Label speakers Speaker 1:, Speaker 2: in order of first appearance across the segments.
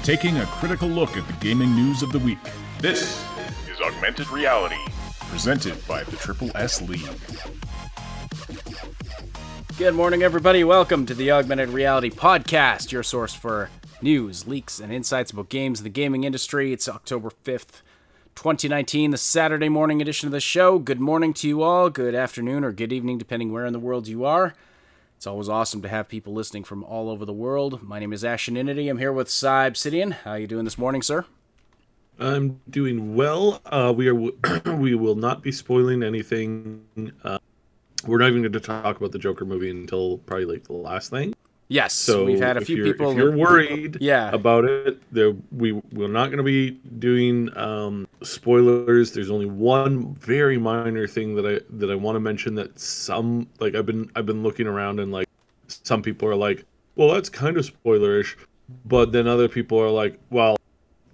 Speaker 1: taking a critical look at the gaming news of the week. This is Augmented Reality, presented by the Triple S League.
Speaker 2: Good morning, everybody. Welcome to the Augmented Reality Podcast, your source for news, leaks, and insights about games in the gaming industry. It's October 5th, 2019, the Saturday morning edition of the show. Good morning to you all. Good afternoon or good evening, depending where in the world you are. It's always awesome to have people listening from all over the world. My name is Asheninity. I'm here with Cyberpunk. How are you doing this morning, sir?
Speaker 3: I'm doing well. We will not be spoiling anything. We're not even going to talk about the Joker movie until probably like the last thing.
Speaker 2: Yes,
Speaker 3: so
Speaker 2: we've had a few people.
Speaker 3: If you're worried
Speaker 2: yeah.
Speaker 3: about it, we're not going to be doing spoilers. There's only one very minor thing that I want to mention that some like I've been looking around and like some people are like, well, that's kind of spoilerish, but then other people are like, well,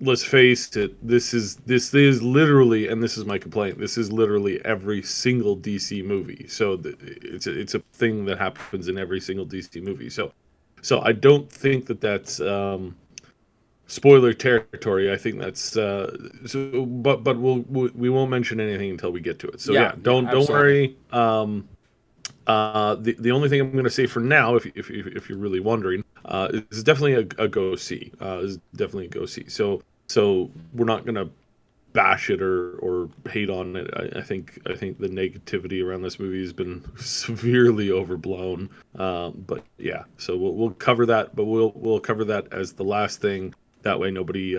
Speaker 3: let's face it, this is literally, and this is my complaint, this is literally every single DC movie. So it's a thing that happens in every single DC movie. So I don't think that's spoiler territory. I think that's but we won't mention anything until we get to it. So don't worry. The only thing I'm going to say for now, if you're really wondering, is definitely a go see. Is definitely a go see. So we're not going to bash it or hate on it. I think the negativity around this movie has been severely overblown. But yeah, so we'll cover that, but we'll cover that as the last thing. That way nobody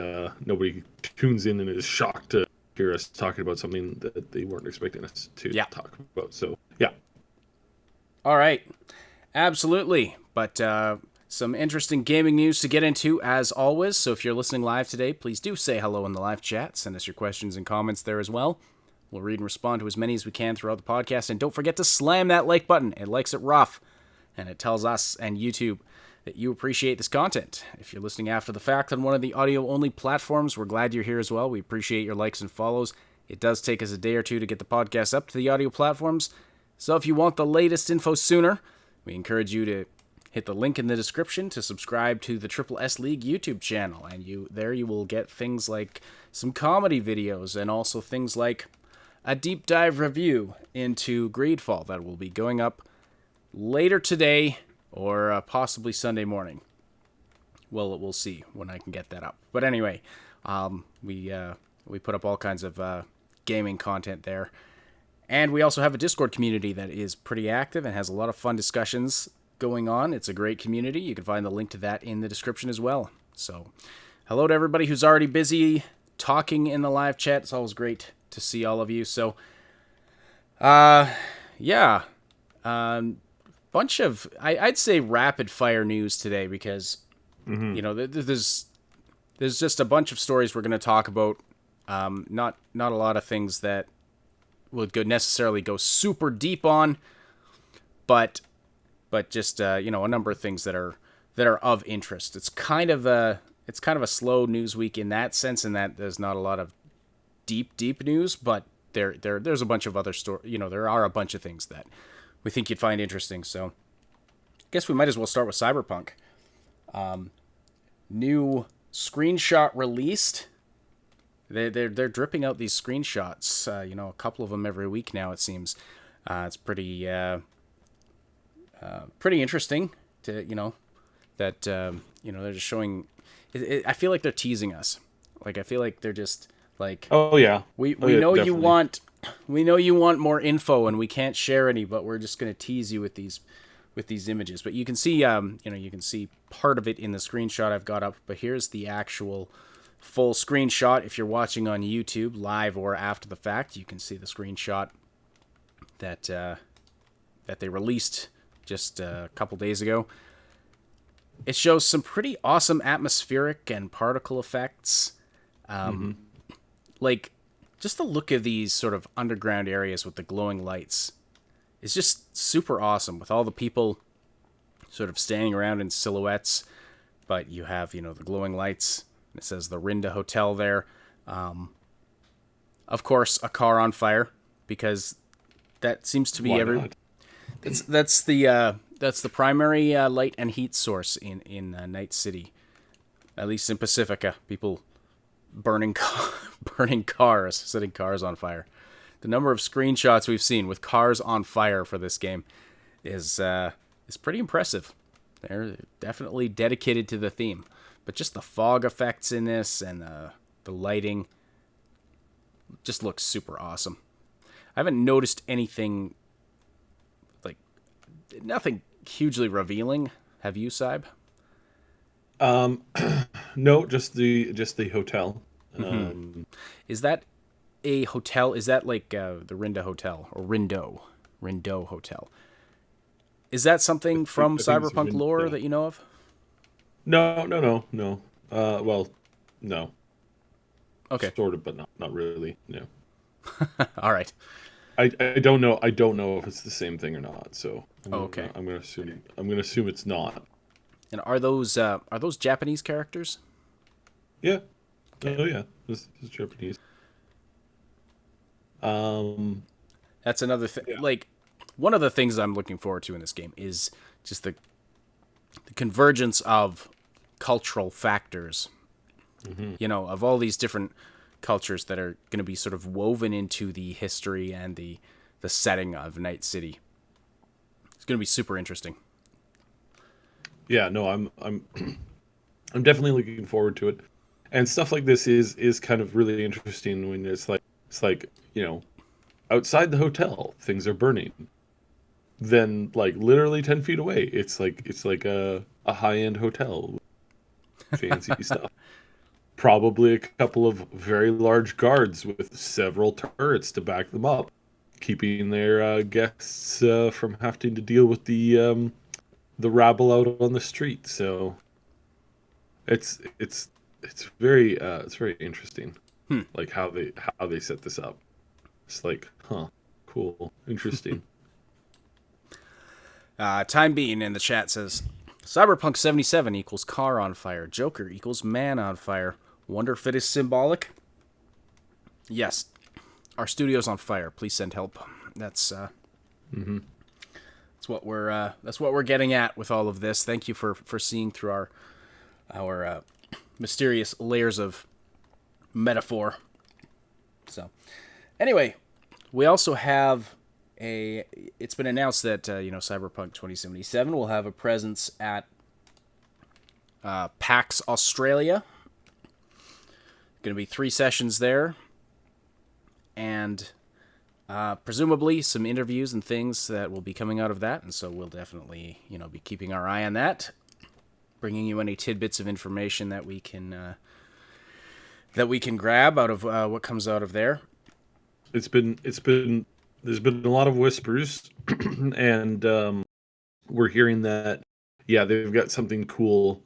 Speaker 3: tunes in and is shocked to hear us talking about something that they weren't expecting us to talk about. So yeah.
Speaker 2: All right. Absolutely. But some interesting gaming news to get into, as always. So if you're listening live today, please do say hello in the live chat. Send us your questions and comments there as well. We'll read and respond to as many as we can throughout the podcast. And don't forget to slam that like button. It likes it rough. And it tells us and YouTube that you appreciate this content. If you're listening after the fact on one of the audio-only platforms, we're glad you're here as well. We appreciate your likes and follows. It does take us a day or two to get the podcast up to the audio platforms. So if you want the latest info sooner, we encourage you to hit the link in the description to subscribe to the Triple S League YouTube channel. And you will get things like some comedy videos and also things like a deep dive review into Greedfall that will be going up later today or possibly Sunday morning. Well, we'll see when I can get that up. But anyway, we put up all kinds of gaming content there. And we also have a Discord community that is pretty active and has a lot of fun discussions going on. It's a great community. You can find the link to that in the description as well. So, hello to everybody who's already busy talking in the live chat. It's always great to see all of you. So, bunch of, I'd say rapid fire news today because, there's just a bunch of stories we're going to talk about. Not a lot of things that would necessarily go super deep on, but just a number of things that are of interest. It's kind of a slow news week in that sense, in that there's not a lot of deep news, but there's a bunch of other there are a bunch of things that we think you'd find interesting. So I guess we might as well start with Cyberpunk. New screenshot released. They're dripping out these screenshots, a couple of them every week now, it seems. It's pretty interesting to, that, they're just showing, I feel like they're teasing us. Like, I feel like they're just like,
Speaker 3: oh yeah,
Speaker 2: we know definitely. We know you want more info and we can't share any, but we're just going to tease you with these images. But you can see, you can see part of it in the screenshot I've got up, but here's the actual full screenshot. If you're watching on YouTube live or after the fact, you can see the screenshot that they released just a couple days ago. It shows some pretty awesome atmospheric and particle effects. Like, just the look of these sort of underground areas with the glowing lights is just super awesome, with all the people sort of standing around in silhouettes, but you have, the glowing lights. It says the Rinda Hotel there. Of course, a car on fire, because that seems to be that's the primary light and heat source in Night City. At least in Pacifica, people burning burning cars, setting cars on fire. The number of screenshots we've seen with cars on fire for this game is pretty impressive. They're definitely dedicated to the theme, but just the fog effects in this and the lighting just looks super awesome. I haven't noticed anything like nothing hugely revealing. Have you, Saib?
Speaker 3: No, just the hotel.
Speaker 2: Is that a hotel? Is that like the Rinda Hotel or Rindo Hotel? Is that something from
Speaker 3: I think it's
Speaker 2: Cyberpunk lore
Speaker 3: Window.
Speaker 2: that you know of?
Speaker 3: No. Well, no,
Speaker 2: Okay,
Speaker 3: sort of, but not really. No,
Speaker 2: all right.
Speaker 3: I don't know. I don't know if it's the same thing or not. So
Speaker 2: Okay.
Speaker 3: I'm gonna assume it's not.
Speaker 2: And are those Japanese characters?
Speaker 3: Yeah.
Speaker 2: Okay.
Speaker 3: Oh yeah. This is Japanese. Um.
Speaker 2: That's another thing.
Speaker 3: Yeah.
Speaker 2: Like, one of the things I'm looking forward to in this game is just the convergence of cultural factors. You know, of all these different cultures that are going to be sort of woven into the history and the setting of Night City. It's going to be super interesting.
Speaker 3: Yeah. No. I'm definitely looking forward to it. And stuff like this is kind of really interesting when it's like outside the hotel things are burning. Then like literally 10 feet away, it's like a high end hotel with fancy stuff. Probably a couple of very large guards with several turrets to back them up, keeping their guests from having to deal with the rabble out on the street. So it's very interesting, like how they set this up. It's like, huh, cool, interesting.
Speaker 2: Time Being in the chat says Cyberpunk 77 equals car on fire. Joker equals man on fire. Wonder if it is symbolic? Yes. Our studio's on fire. Please send help. That's that's what we're getting at with all of this. Thank you for seeing through our mysterious layers of metaphor. So, anyway, we also have it's been announced that Cyberpunk 2077 will have a presence at PAX Australia. Going to be 3 sessions there, and presumably some interviews and things that will be coming out of that. And so we'll definitely be keeping our eye on that, bringing you any tidbits of information that we can grab out of what comes out of there.
Speaker 3: There's been a lot of whispers, and we're hearing that they've got something cool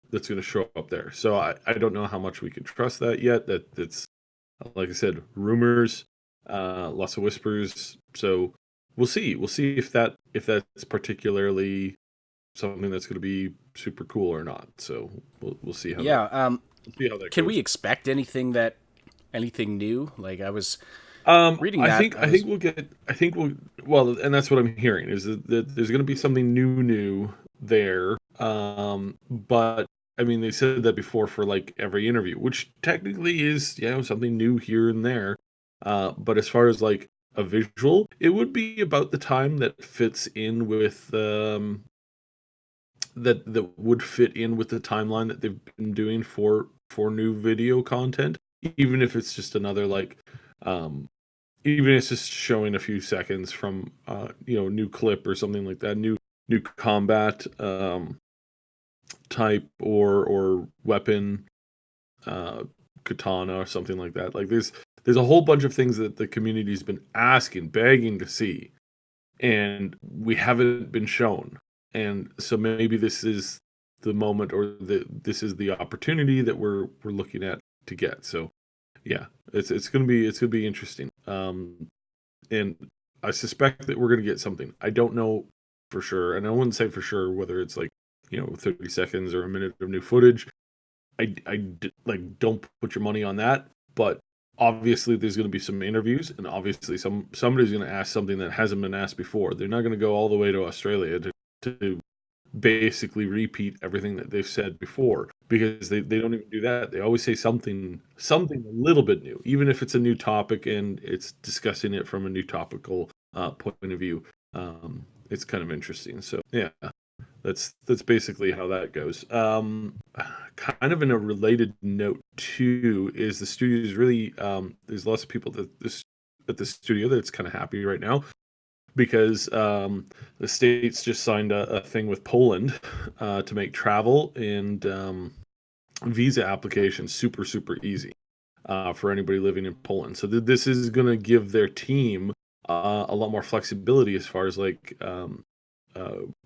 Speaker 3: that's going to show up there. So I don't know how much we can trust that yet. That's like I said, rumors, lots of whispers. So we'll see if that's particularly something that's going to be super cool or not. So we'll see how we'll see how that
Speaker 2: Can
Speaker 3: goes.
Speaker 2: we expect anything new? Like I was reading
Speaker 3: I
Speaker 2: that.
Speaker 3: think well, and that's what I'm hearing is that there's going to be something new there. But I mean, they said that before for like every interview, which technically is something new here and there. But as far as like a visual, it would be about the time that fits in with that would fit in with the timeline that they've been doing for new video content, even if it's just another like even if it's just showing a few seconds from new clip or something like that, new combat type or weapon, katana or something like that. Like there's a whole bunch of things that the community's been begging to see, and we haven't been shown. And so maybe this is the moment, or this is the opportunity that we're looking at to get. So yeah, it's gonna be interesting. And I suspect that we're gonna get something. I don't know for sure, and I wouldn't say for sure whether it's like 30 seconds or a minute of new footage. Like don't put your money on that, but obviously there's going to be some interviews, and obviously somebody's going to ask something that hasn't been asked before. They're not going to go all the way to Australia to basically repeat everything that they've said before. because they don't even do that. They always say something a little bit new, even if it's a new topic and it's discussing it from a new topical point of view. It's kind of interesting. So yeah, that's basically how that goes. Kind of in a related note too is the studio is really there's lots of people at the studio that's kind of happy right now because the states just signed a thing with Poland to make travel and visa applications super easy for anybody living in Poland. So this is going to give their team a lot more flexibility as far as like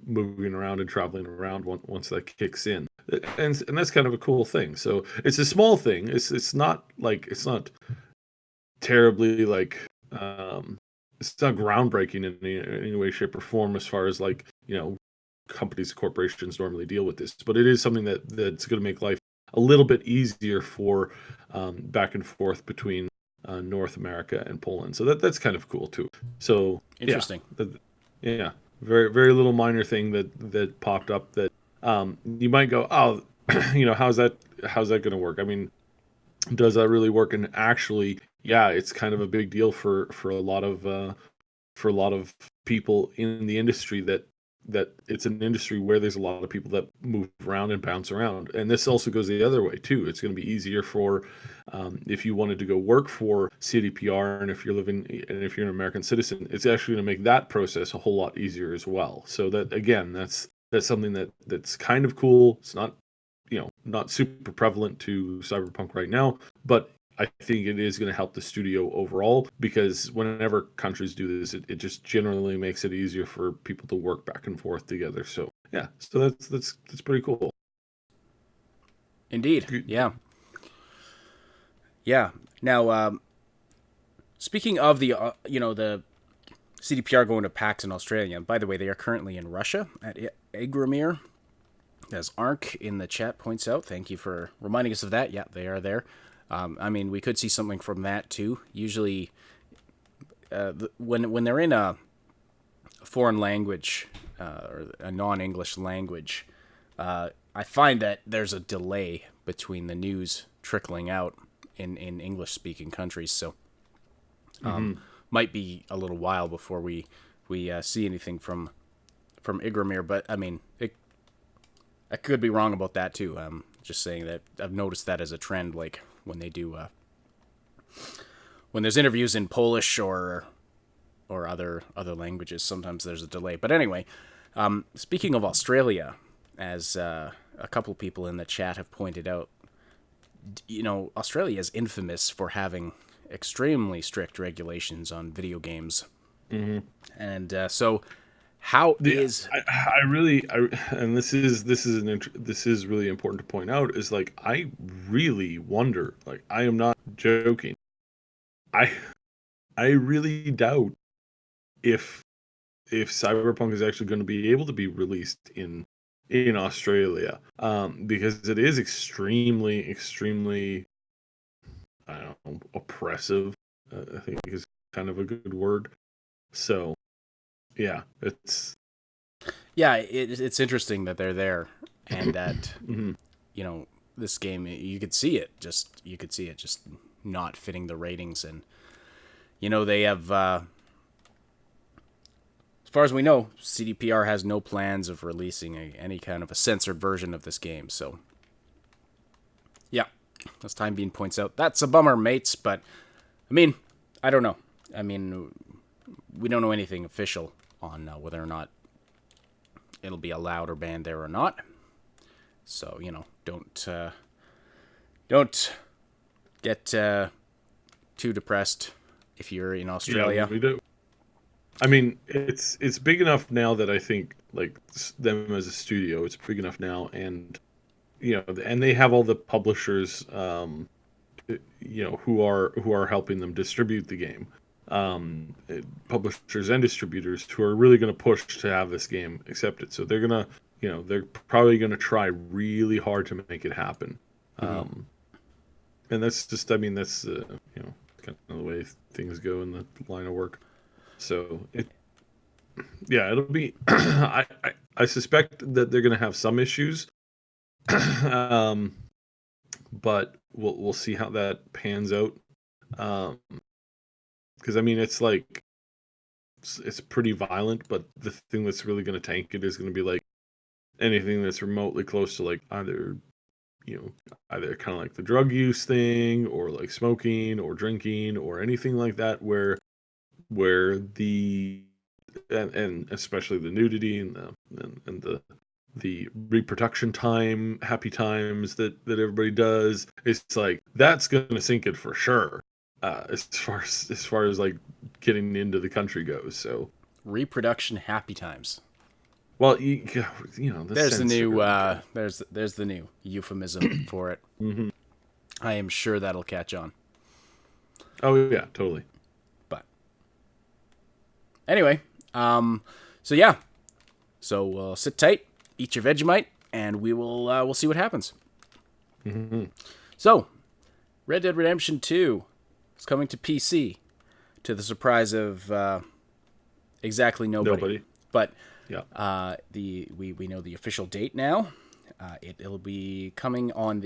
Speaker 3: moving around and traveling around once that kicks in, and that's kind of a cool thing. So it's a small thing. It's not terribly like it's not groundbreaking in any way, shape, or form as far as like companies, corporations normally deal with this, but it is something that's going to make life a little bit easier for back and forth between North America and Poland. So that's kind of cool too. So
Speaker 2: Interesting.
Speaker 3: Yeah, very little minor thing that popped up that you might go, oh, how's that going to work? I mean, does that really work? And actually, yeah, it's kind of a big deal for a lot of people in the industry that it's an industry where there's a lot of people that move around and bounce around. And this also goes the other way too. It's going to be easier for if you wanted to go work for cdpr, and if you're an American citizen, it's actually going to make that process a whole lot easier as well. So that, again, that's something that's kind of cool. It's not not super prevalent to Cyberpunk right now, but I think it is going to help the studio overall, because whenever countries do this, it just generally makes it easier for people to work back and forth together. So yeah, so that's pretty cool.
Speaker 2: Indeed. Yeah. Yeah. Now, speaking of the the CDPR going to PAX in Australia, and by the way, they are currently in Russia at Igramir, as Ark in the chat points out. Thank you for reminding us of that. Yeah, they are there. I mean, we could see something from that too. Usually, when they're in a foreign language or a non-English language, I find that there's a delay between the news trickling out in English-speaking countries. So, might be a little while before we see anything from Igramir. But I mean, I could be wrong about that too. Just saying that I've noticed that as a trend, like when they do, when there's interviews in Polish or other languages, sometimes there's a delay. But anyway, speaking of Australia, as a couple people in the chat have pointed out, Australia is infamous for having extremely strict regulations on video games, and so. How is
Speaker 3: I really and this is really important to point out, is like, I really wonder, like, I am not joking, I really doubt if Cyberpunk is actually going to be able to be released in Australia, because it is extremely I don't know, oppressive, I think is kind of a good word. So yeah, it's
Speaker 2: interesting that they're there, and that this game, you could see it just not fitting the ratings, and they have as far as we know, CDPR has no plans of releasing any kind of a censored version of this game. So yeah, as Time Bean points out, that's a bummer, mates. But I mean, I don't know. I mean, we don't know anything official on whether or not it'll be allowed or banned there or not. So, don't get too depressed if you're in Australia.
Speaker 3: Yeah, we do. I mean, it's big enough now that I think, like, them as a studio, it's big enough now, and and they have all the publishers, who are helping them distribute the game. Publishers and distributors who are really going to push to have this game accepted. So they're gonna, they're probably going to try really hard to make it happen. And that's just, I mean, that's kind of the way things go in the line of work. So it'll be. I suspect that they're going to have some issues, But we'll see how that pans out. Because I mean, it's like it's pretty violent, but the thing that's really going to tank it is going to be like anything that's remotely close to like either kind of like the drug use thing, or like smoking or drinking or anything like that, where the and especially the nudity and the reproduction time, happy times that everybody does. It's like that's gonna sink it for sure. As far as like getting into the country goes. So
Speaker 2: Reproduction happy times.
Speaker 3: well, the
Speaker 2: There's the
Speaker 3: censor.
Speaker 2: new there's the new euphemism for it.
Speaker 3: Mm-hmm.
Speaker 2: I am sure that'll catch on.
Speaker 3: Oh yeah, totally.
Speaker 2: But anyway, so yeah, so sit tight, eat your Vegemite, and we'll see what happens.
Speaker 3: Mm-hmm.
Speaker 2: So, Red Dead Redemption 2 is coming to PC, to the surprise of exactly nobody. But
Speaker 3: yeah,
Speaker 2: we know the official date now. It'll be coming on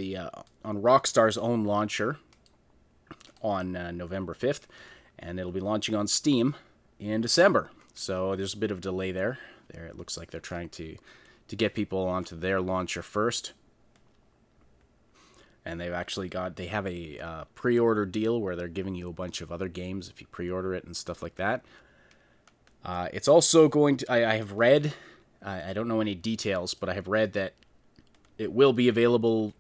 Speaker 2: on Rockstar's own launcher on November 5th, and it'll be launching on Steam in December. So there's a bit of delay there. It looks like they're trying to get people onto their launcher first. And they have a pre-order deal where they're giving you a bunch of other games if you pre-order it and stuff like that. It's also going to, I have read, I don't know any details, but I have read that it will be available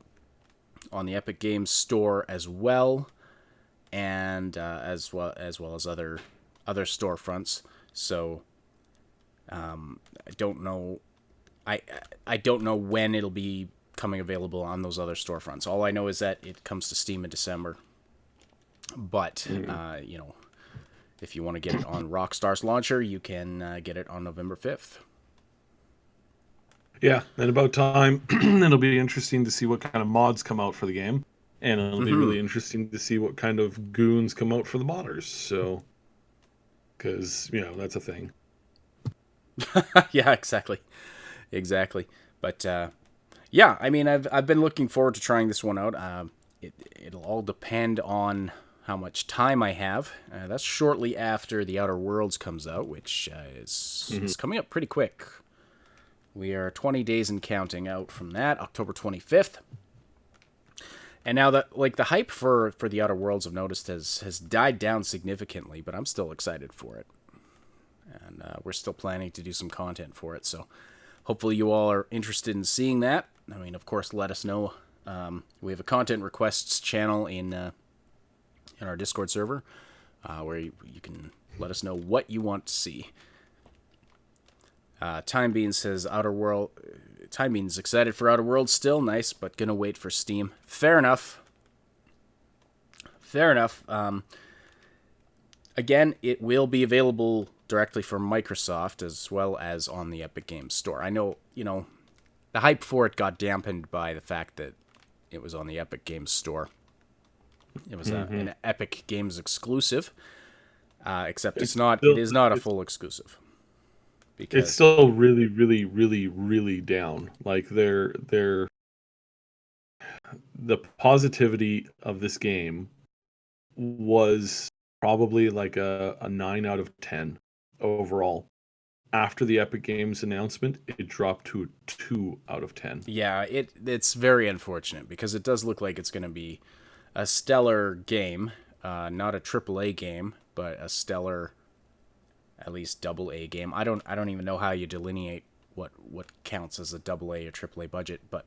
Speaker 2: on the Epic Games Store as well, and as well as other storefronts. So I don't know. I don't know when it'll be coming available on those other storefronts. All I know is that it comes to Steam in December. But if you want to get it on Rockstar's launcher, you can get it on November 5th.
Speaker 3: Yeah, and about time. It'll be interesting to see what kind of mods come out for the game, and it'll be really interesting to see what kind of goons come out for the modders. So, because that's a thing.
Speaker 2: Yeah, exactly. But yeah, I mean, I've been looking forward to trying this one out. It'll all depend on how much time I have. That's shortly after The Outer Worlds comes out, which is coming up pretty quick. We are 20 days and counting out from that, October 25th. And now that the hype for The Outer Worlds, I've noticed has died down significantly, but I'm still excited for it. And we're still planning to do some content for it, so hopefully you all are interested in seeing that. I mean, of course, let us know. We have a content requests channel in our Discord server where you can let us know what you want to see. Time Bean says Time Bean's excited for Outer Worlds still. Nice, but gonna wait for Steam. Fair enough. Again, it will be available directly from Microsoft as well as on the Epic Games Store. I know, the hype for it got dampened by the fact that it was on the Epic Games Store. It was an Epic Games exclusive, except it is not a full exclusive. Because
Speaker 3: It's still really, really, really, really down. Like the positivity of this game was probably like a 9 out of 10 overall. After the Epic Games announcement, it dropped to a 2 out of 10.
Speaker 2: Yeah, it's very unfortunate because it does look like it's going to be a stellar game, not a AAA game, but a stellar, at least AA game. I don't even know how you delineate what counts as a AA or AAA budget, but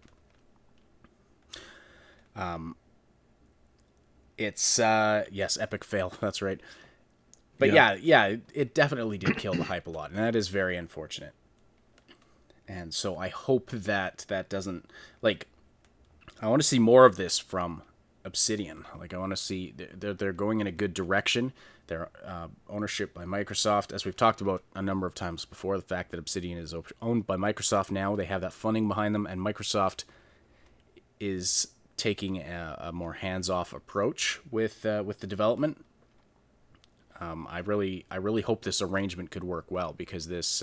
Speaker 2: it's yes, epic fail. That's right. But yeah, it definitely did kill the hype a lot, and that is very unfortunate. And so I hope that doesn't, I want to see more of this from Obsidian. I want to see they're going in a good direction. Their ownership by Microsoft, as we've talked about a number of times before, the fact that Obsidian is owned by Microsoft now, they have that funding behind them, and Microsoft is taking a more hands-off approach with the development. I really hope this arrangement could work well, because this,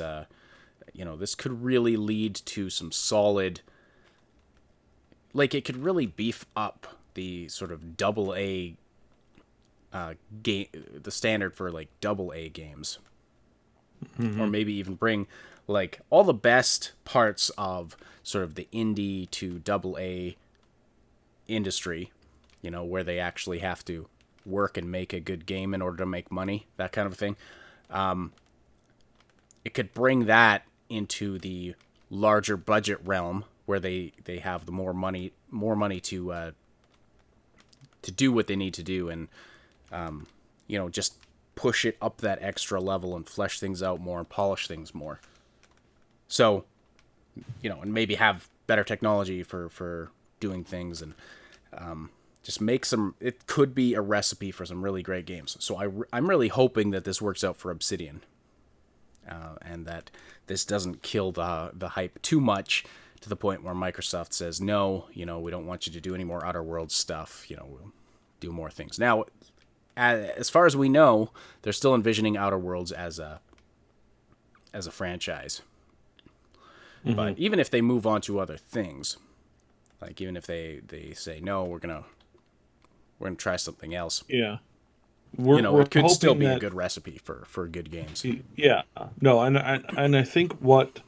Speaker 2: this could really lead to some solid like it could really beef up the sort of double A game, the standard for like double A games, or maybe even bring like all the best parts of sort of the indie to double A industry, you know, where they actually have to work and make a good game in order to make money, that kind of thing. It could bring that into the larger budget realm where they have the more money to do what they need to do, and you know, just push it up that extra level and flesh things out more and polish things more. So, you know, and maybe have better technology for doing things, and just make some. It could be a recipe for some really great games. So I'm really hoping that this works out for Obsidian, and that this doesn't kill the hype too much to the point where Microsoft says, no, you know, we don't want you to do any more Outer Worlds stuff. You know, we'll do more things. Now, as far as we know, they're still envisioning Outer Worlds as a franchise. Mm-hmm. But even if they move on to other things, like even if they say, no, we're gonna try something else.
Speaker 3: Yeah.
Speaker 2: It could still be a good recipe for good games.
Speaker 3: Yeah. No, and I think what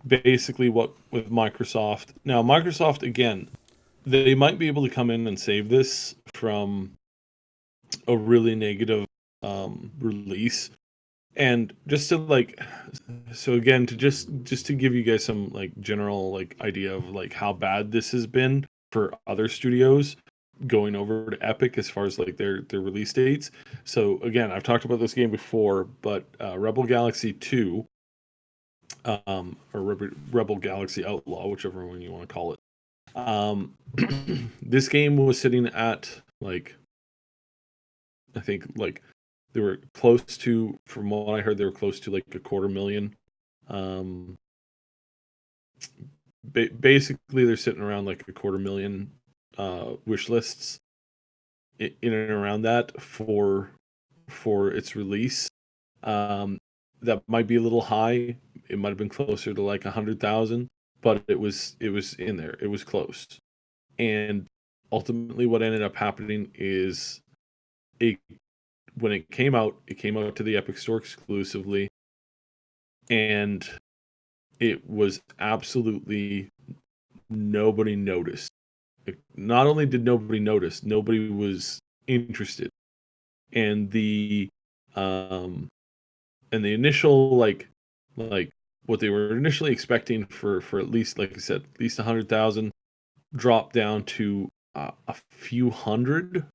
Speaker 3: with Microsoft. Now, Microsoft, again, they might be able to come in and save this from a really negative release. And just to like, so again, to just to give you guys some like general like idea of like how bad this has been for other studios going over to Epic as far as like their release dates. So again, I've talked about this game before, but Rebel Galaxy 2, or Rebel Galaxy Outlaw, whichever one you want to call it. This game was sitting at like, I think like they were close to, from what I heard, they were close to like 250,000. Basically, they're sitting around like 250,000 wish lists in and around that for its release. That might be a little high. It might have been closer to like 100,000, but it was in there. It was close. And ultimately, what ended up happening is when it came out to the Epic Store exclusively, and it was absolutely nobody noticed. Not only did nobody notice, nobody was interested. And the initial like what they were initially expecting for at least, like I said, at least 100,000 dropped down to a few hundred,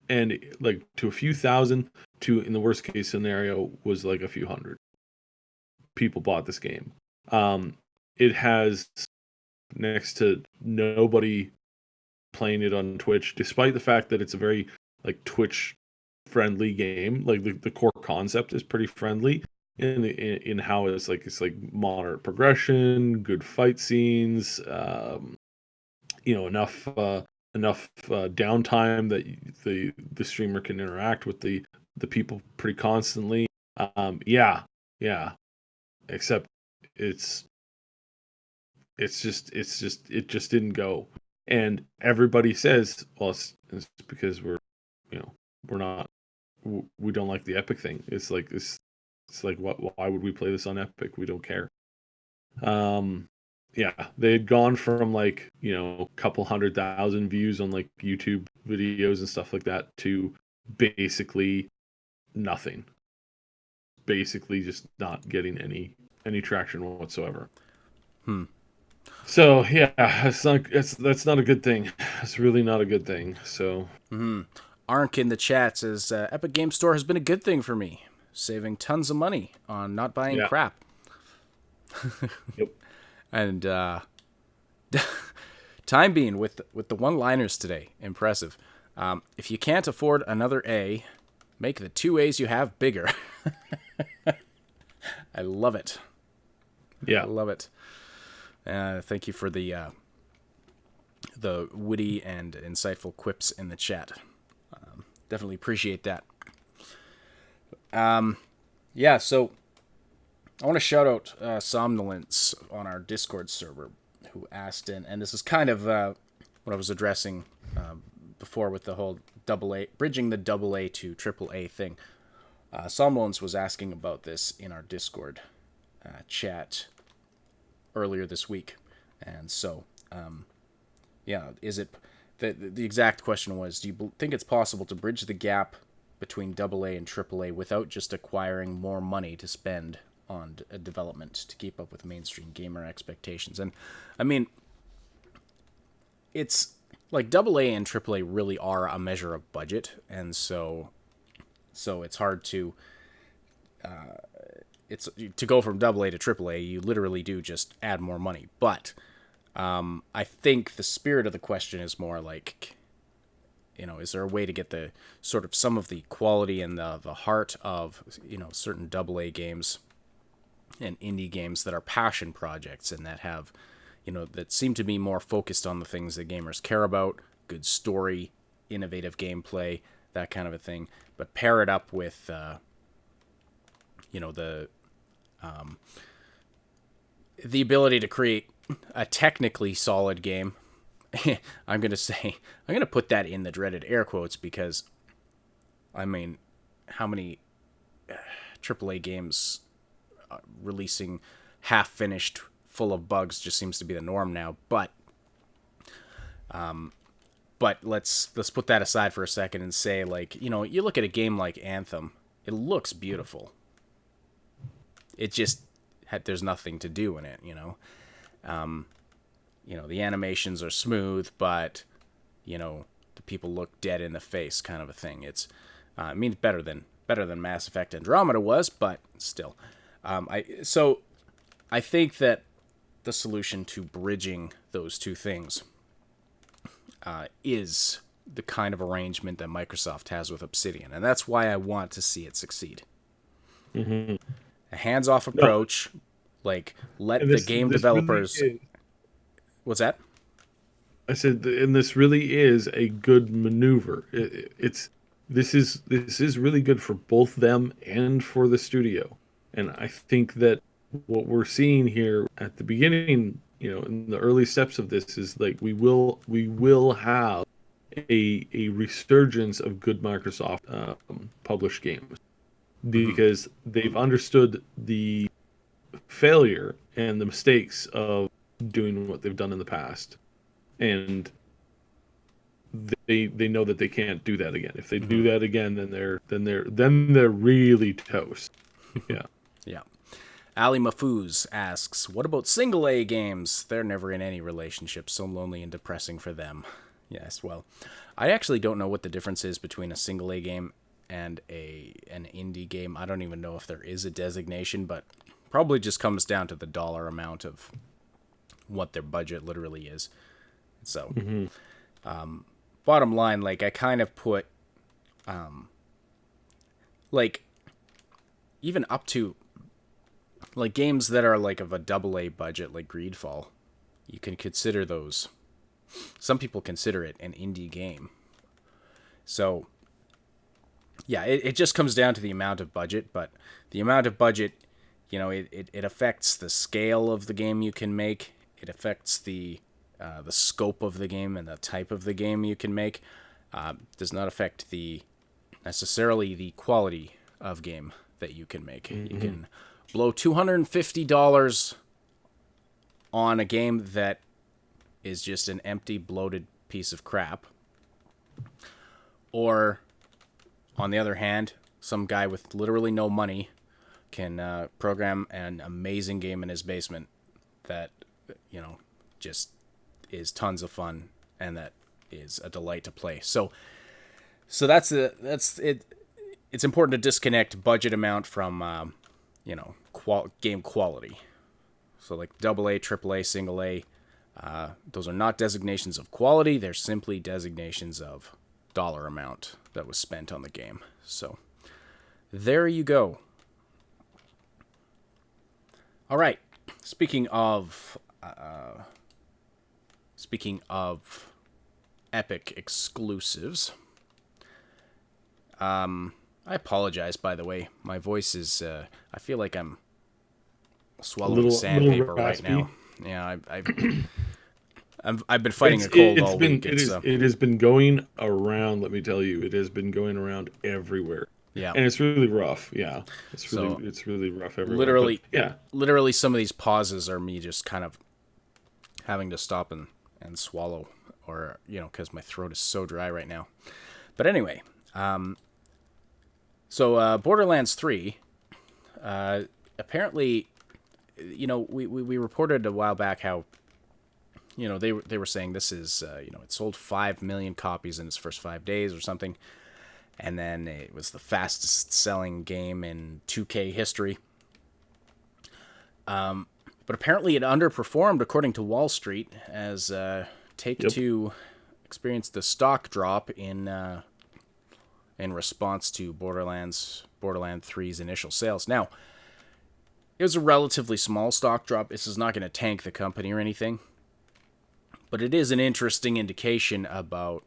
Speaker 3: and like to a few thousand, to, in the worst case scenario, was like a few hundred people bought this game. It has next to nobody playing it on Twitch, despite the fact that it's a very like Twitch friendly game. Like the core concept is pretty friendly in how it's like moderate progression, good fight scenes, enough downtime that the streamer can interact with the people pretty constantly. Yeah. Except it just didn't go. And everybody says, well, it's because we don't like the Epic thing. It's like why would we play this on Epic? We don't care. Yeah, they had gone from like, a couple 100,000 views on like YouTube videos and stuff like that to basically nothing. Basically just not getting any traction whatsoever. So yeah, that's not a good thing. It's really not a good thing. So
Speaker 2: Arnk in the chat says Epic Game Store has been a good thing for me, saving tons of money on not buying crap.
Speaker 3: Yep.
Speaker 2: And Time Bean with the one-liners today, impressive. If you can't afford another A, make the 2 A's you have bigger. I love it.
Speaker 3: Yeah,
Speaker 2: I love it. Thank you for the witty and insightful quips in the chat. Definitely appreciate that. So I want to shout out Somnolence on our Discord server, who asked, and this is kind of what I was addressing before with the whole bridging the double A to triple A thing. Somloans was asking about this in our Discord chat earlier this week, and so is it the exact question was, do you think it's possible to bridge the gap between double A and triple A without just acquiring more money to spend on development to keep up with mainstream gamer expectations? And I mean, it's like double A and triple A really are a measure of budget, and so it's hard to to go from double A to triple A. You literally do just add more money. But I think the spirit of the question is more like, is there a way to get the sort of some of the quality and the heart of certain double A games and indie games that are passion projects and that have that seem to be more focused on the things that gamers care about, good story, innovative gameplay, that kind of a thing, but pair it up with the ability to create a technically solid game. I'm going to put that in the dreaded air quotes, because I mean, how many AAA games releasing half finished, full of bugs, just seems to be the norm now. But let's put that aside for a second and say, like, you look at a game like Anthem, it looks beautiful. It just there's nothing to do in it, the animations are smooth, but the people look dead in the face, kind of a thing. It's better than Mass Effect Andromeda was, but still. I think that the solution to bridging those two things is the kind of arrangement that Microsoft has with Obsidian, and that's why I want to see it succeed.
Speaker 3: Mm-hmm.
Speaker 2: A hands-off approach, let the game developers.
Speaker 3: Really
Speaker 2: What's that?
Speaker 3: I said, and this really is a good maneuver. This is really good for both them and for the studio, and I think that what we're seeing here at the beginning, in the early steps of this, is like we will have a resurgence of good Microsoft published games, because they've understood the failure and the mistakes of doing what they've done in the past, and they know that they can't do that again. If they do that again, then they're really toast. Yeah.
Speaker 2: Yeah. Ali Mahfouz asks, what about single A games? They're never in any relationship, so lonely and depressing for them. Yes, well, I actually don't know what the difference is between a single A game and an indie game. I don't even know if there is a designation, but probably just comes down to the dollar amount of what their budget literally is. So, bottom line, I kind of put, even up to, games that are, of a double A budget, like Greedfall, you can consider those. Some people consider it an indie game. So, yeah, it just comes down to the amount of budget, but the amount of budget, it affects the scale of the game you can make. It affects the scope of the game and the type of the game you can make. Does not affect necessarily the quality of game that you can make. Mm-hmm. You can blow $250 on a game that is just an empty, bloated piece of crap. Or, on the other hand, some guy with literally no money can program an amazing game in his basement that, just is tons of fun and that is a delight to play. So that's it. It's important to disconnect budget amount from game quality. So like AA, AAA, single A, those are not designations of quality. They're simply designations of dollar amount that was spent on the game. So there you go. All right. Speaking of Epic exclusives, I apologize, by the way. My voice is, I feel like I'm swallowing sandpaper right now. Yeah, I've been fighting a cold all week.
Speaker 3: It has been going around. Let me tell you, it has been going around everywhere.
Speaker 2: Yeah,
Speaker 3: and it's really rough. Yeah, it's really rough everywhere.
Speaker 2: Literally,
Speaker 3: but, yeah,
Speaker 2: literally, some of these pauses are me just kind of having to stop and swallow, or because my throat is so dry right now. But anyway, so Borderlands 3, apparently, we reported a while back how, they were saying this is, it sold 5 million copies in its first 5 days or something, and then it was the fastest selling game in 2K history. But apparently it underperformed according to Wall Street, as Take-Two experienced a stock drop in response to Borderlands 3's initial sales. Now, it was a relatively small stock drop. This is not going to tank the company or anything, but it is an interesting indication about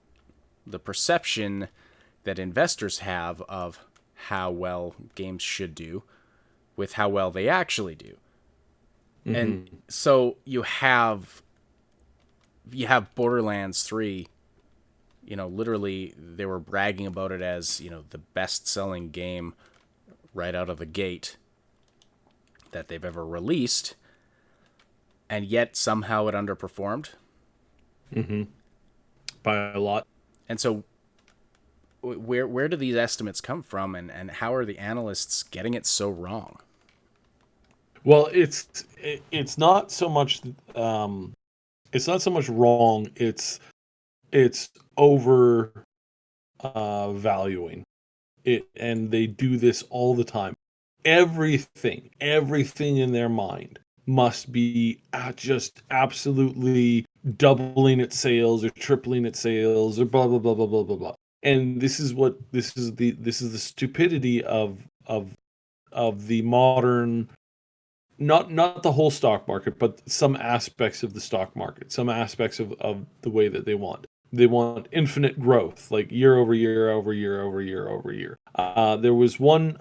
Speaker 2: the perception that investors have of how well games should do with how well they actually do. Mm-hmm. And so you have Borderlands 3, literally they were bragging about it as, the best-selling game right out of the gate that they've ever released, and yet somehow it underperformed.
Speaker 3: Mm-hmm. By a lot.
Speaker 2: And so where do these estimates come from, and how are the analysts getting it so wrong?
Speaker 3: Well, it's not so much wrong. It's over valuing it, and they do this all the time. Everything in their mind must be just absolutely doubling its sales or tripling its sales or blah blah blah blah blah blah blah. And this is the stupidity of the modern, not the whole stock market, but some aspects of the stock market, some aspects of the way that they want. They want infinite growth, like year over year over year over year over year. There was one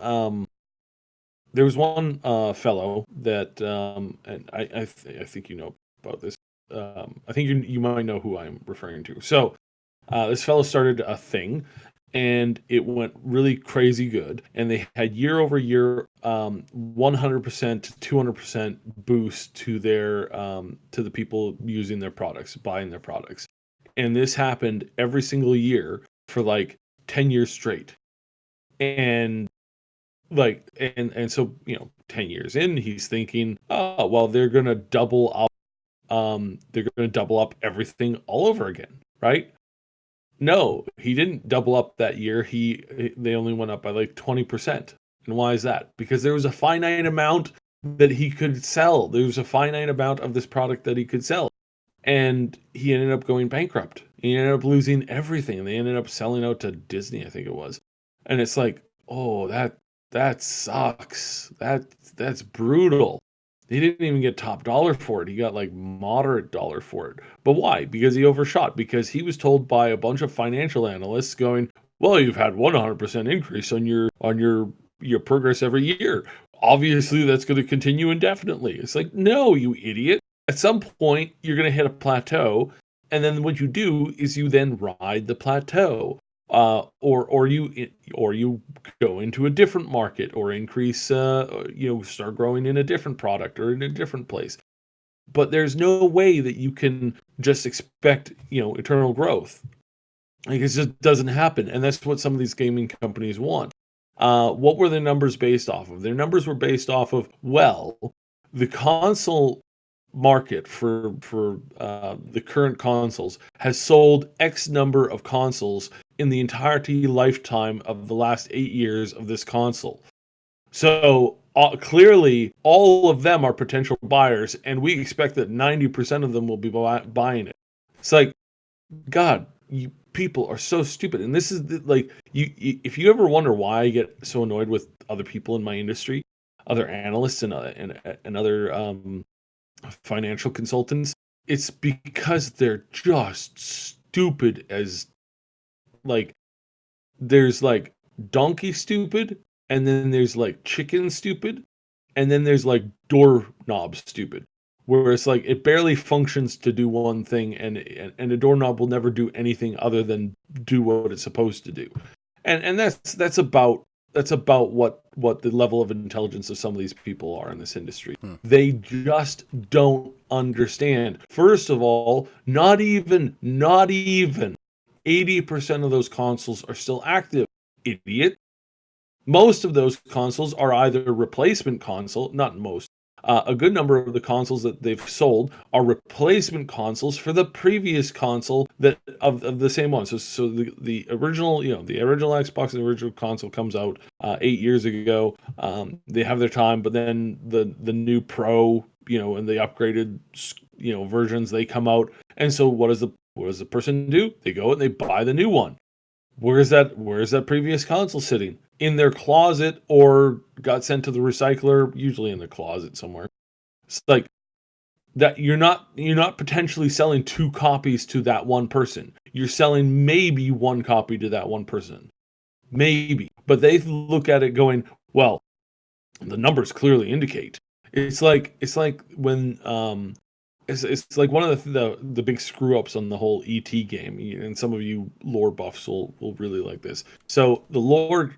Speaker 3: fellow that, and I think you know about this. I think you might know who I'm referring to. So this fellow started a thing, and it went really crazy good. And they had year over year 100% to 200% boost to their to the people using their products, buying their products. And this happened every single year for like 10 years straight. And so 10 years in, he's thinking, oh well, they're gonna double up everything all over again, right? No, he didn't double up that year. They only went up by like 20%. And why is that? Because there was a finite amount that he could sell. There was a finite amount of this product that he could sell. And he ended up going bankrupt. He ended up losing everything. And they ended up selling out to Disney, I think it was. And it's like, oh, that sucks. That's brutal. He didn't even get top dollar for it. He got like moderate dollar for it. But why? Because he overshot. Because he was told by a bunch of financial analysts going, well, you've had 100% increase on your progress every year. Obviously, that's going to continue indefinitely. It's like, no, you idiot. At some point, you're going to hit a plateau. And then what you do is you then ride the plateau. Or you go into a different market, or increase, start growing in a different product or in a different place. But there's no way that you can just expect, eternal growth. Like, it just doesn't happen. And that's what some of these gaming companies want. What were their numbers based off of? Their numbers were based off of, well, the console market for the current consoles has sold X number of consoles in the entirety lifetime of the last 8 years of this console. So clearly, all of them are potential buyers, and we expect that 90% of them will be buying it. It's like, God, you people are so stupid. And this is if you ever wonder why I get so annoyed with other people in my industry, other analysts and other financial consultants, it's because they're just stupid as, like, there's like donkey stupid, and then there's like chicken stupid, and then there's like doorknob stupid. where it's like it barely functions to do one thing, and a doorknob will never do anything other than do what it's supposed to do. And that's about what the level of intelligence of some of these people are in this industry. They just don't understand. First of all, not even 80% of those consoles are still active. Idiot. Most of those consoles are either replacement console, not most. A good number of the consoles that they've sold are replacement consoles for the previous console that of the same one. So the original, the original Xbox and the original console comes out 8 years ago. They have their time, but then the new Pro, and the upgraded, versions, they come out. And so what does the person do? They go and they buy the new one. Where's that previous console sitting? In their closet, or got sent to the recycler, usually in the closet somewhere. It's like that you're not potentially selling 2 copies to that one person. You're selling maybe 1 copy to that one person. Maybe. But they look at it going, well, the numbers clearly indicate. It's like when it's like one of the big screw ups on the whole ET game, and some of you lore buffs will really like this. So the lore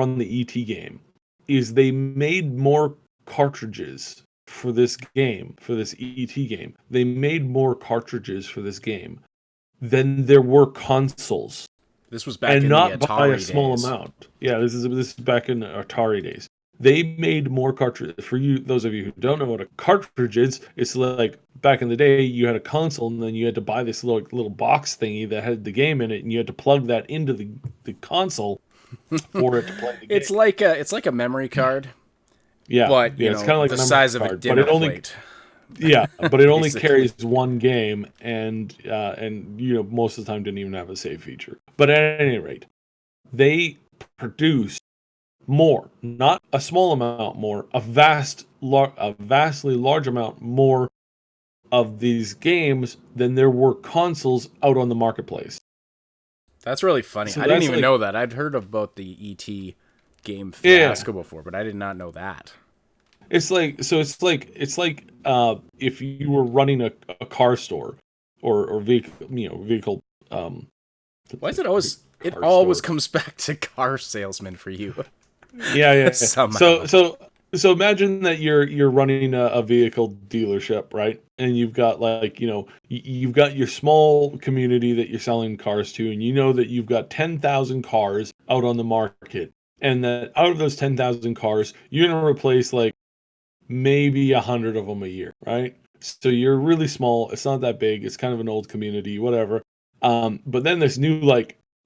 Speaker 3: on the ET game is they made more cartridges for this game, for this ET game. They made more cartridges for this game than there were consoles.
Speaker 2: This was back
Speaker 3: and
Speaker 2: in
Speaker 3: not
Speaker 2: the
Speaker 3: by
Speaker 2: Atari
Speaker 3: a small
Speaker 2: days.
Speaker 3: amount. Yeah, this is back in the Atari days. They made more cartridges. For you, those of you who don't know what a cartridge is, it's like back in the day, you had a console, and then you had to buy this little box thingy that had the game in it, and you had to plug that into the console for it to play the game.
Speaker 2: It's like a memory card.
Speaker 3: Yeah,
Speaker 2: but
Speaker 3: it's kind of like
Speaker 2: the
Speaker 3: a memory
Speaker 2: size of a
Speaker 3: card,
Speaker 2: dinner
Speaker 3: but it only,
Speaker 2: plate.
Speaker 3: Yeah, but it only
Speaker 2: Basically.
Speaker 3: carries one game, and most of the time didn't even have a save feature. But at any rate, they produce more, not a small amount more, a vastly large amount more of these games than there were consoles out on the marketplace.
Speaker 2: That's really funny.
Speaker 3: So
Speaker 2: I didn't
Speaker 3: that's
Speaker 2: even
Speaker 3: like-
Speaker 2: know that. I'd heard about the ET game fiasco before, but I did not know that.
Speaker 3: It's like if you were running a car store or vehicle.
Speaker 2: Why is it always? It
Speaker 3: car
Speaker 2: always
Speaker 3: store.
Speaker 2: comes back to car salesman for you.
Speaker 3: Yeah.
Speaker 2: Somehow.
Speaker 3: So imagine that you're running a vehicle dealership, right? And you've got you've got your small community that you're selling cars to, and you know that you've got 10,000 cars out on the market, and that out of those 10,000 cars, you're gonna replace like maybe 100 of them a year, right? So you're really small. It's not that big. It's kind of an old community, whatever. But then this new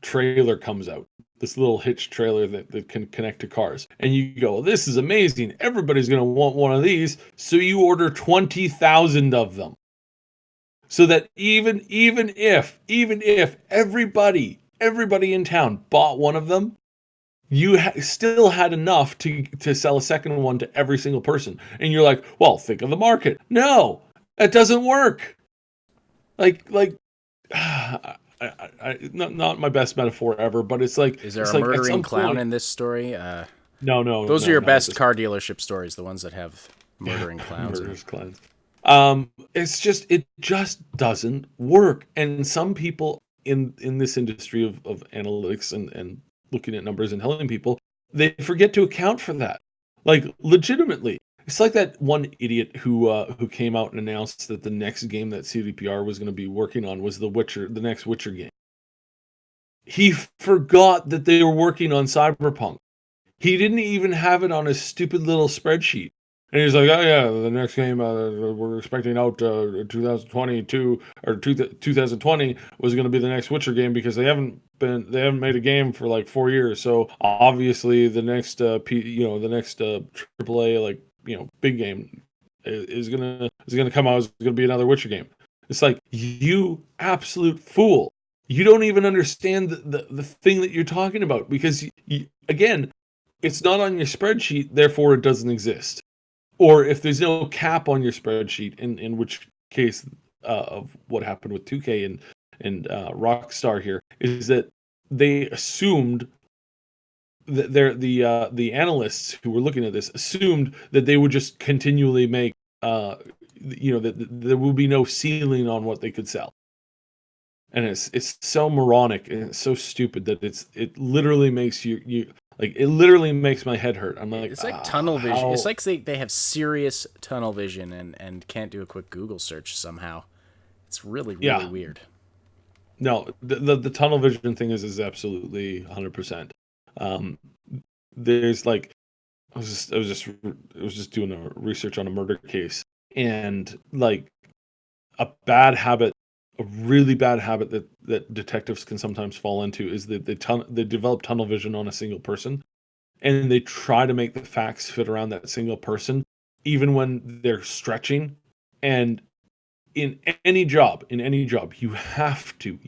Speaker 3: trailer comes out. This little hitch trailer that can connect to cars. And you go, this is amazing. Everybody's going to want one of these. So you order 20,000 of them. So that even if everybody in town bought one of them, you still had enough to sell a second one to every single person. And you're like, well, think of the market. No, that doesn't work. Not my best metaphor ever, but it's like,
Speaker 2: Is there
Speaker 3: it's
Speaker 2: a
Speaker 3: like at
Speaker 2: murdering
Speaker 3: some
Speaker 2: clown
Speaker 3: point-
Speaker 2: in this story?
Speaker 3: No.
Speaker 2: Those are your
Speaker 3: no,
Speaker 2: best
Speaker 3: it's
Speaker 2: car dealership stories, the ones that have murdering clowns.
Speaker 3: murderous clowns. It just doesn't work. And some people in this industry of analytics and looking at numbers and telling people, they forget to account for that. Like, legitimately. It's like that one idiot who came out and announced that the next game that CDPR was going to be working on was the next Witcher game. He forgot that they were working on Cyberpunk. He didn't even have it on his stupid little spreadsheet. And he's like, oh yeah, the next game we're expecting out 2022 or 2020 was going to be the next Witcher game because they haven't made a game for like 4 years. So obviously the next AAA big game is gonna come out. Is going to be another Witcher game. It's like, you absolute fool. You don't even understand the thing that you're talking about because again, it's not on your spreadsheet, therefore it doesn't exist. Or if there's no cap on your spreadsheet, in which case of what happened with 2K and Rockstar here, is that they assumed that the analysts who were looking at this assumed that they would just continually make that there will be no ceiling on what they could sell. And it's so moronic and it's so stupid that it literally makes you like, it literally makes my head hurt. I'm like,
Speaker 2: It's like tunnel vision.
Speaker 3: how?
Speaker 2: It's like they have serious tunnel vision and can't do a quick Google search somehow. It's really, really
Speaker 3: Yeah.
Speaker 2: weird.
Speaker 3: No, the tunnel vision thing is absolutely 100%. Um, there's like, I was just doing a research on a murder case, and like a bad habit, a really bad habit that detectives can sometimes fall into is that they develop tunnel vision on a single person, and they try to make the facts fit around that single person, even when they're stretching. And in any job, you have to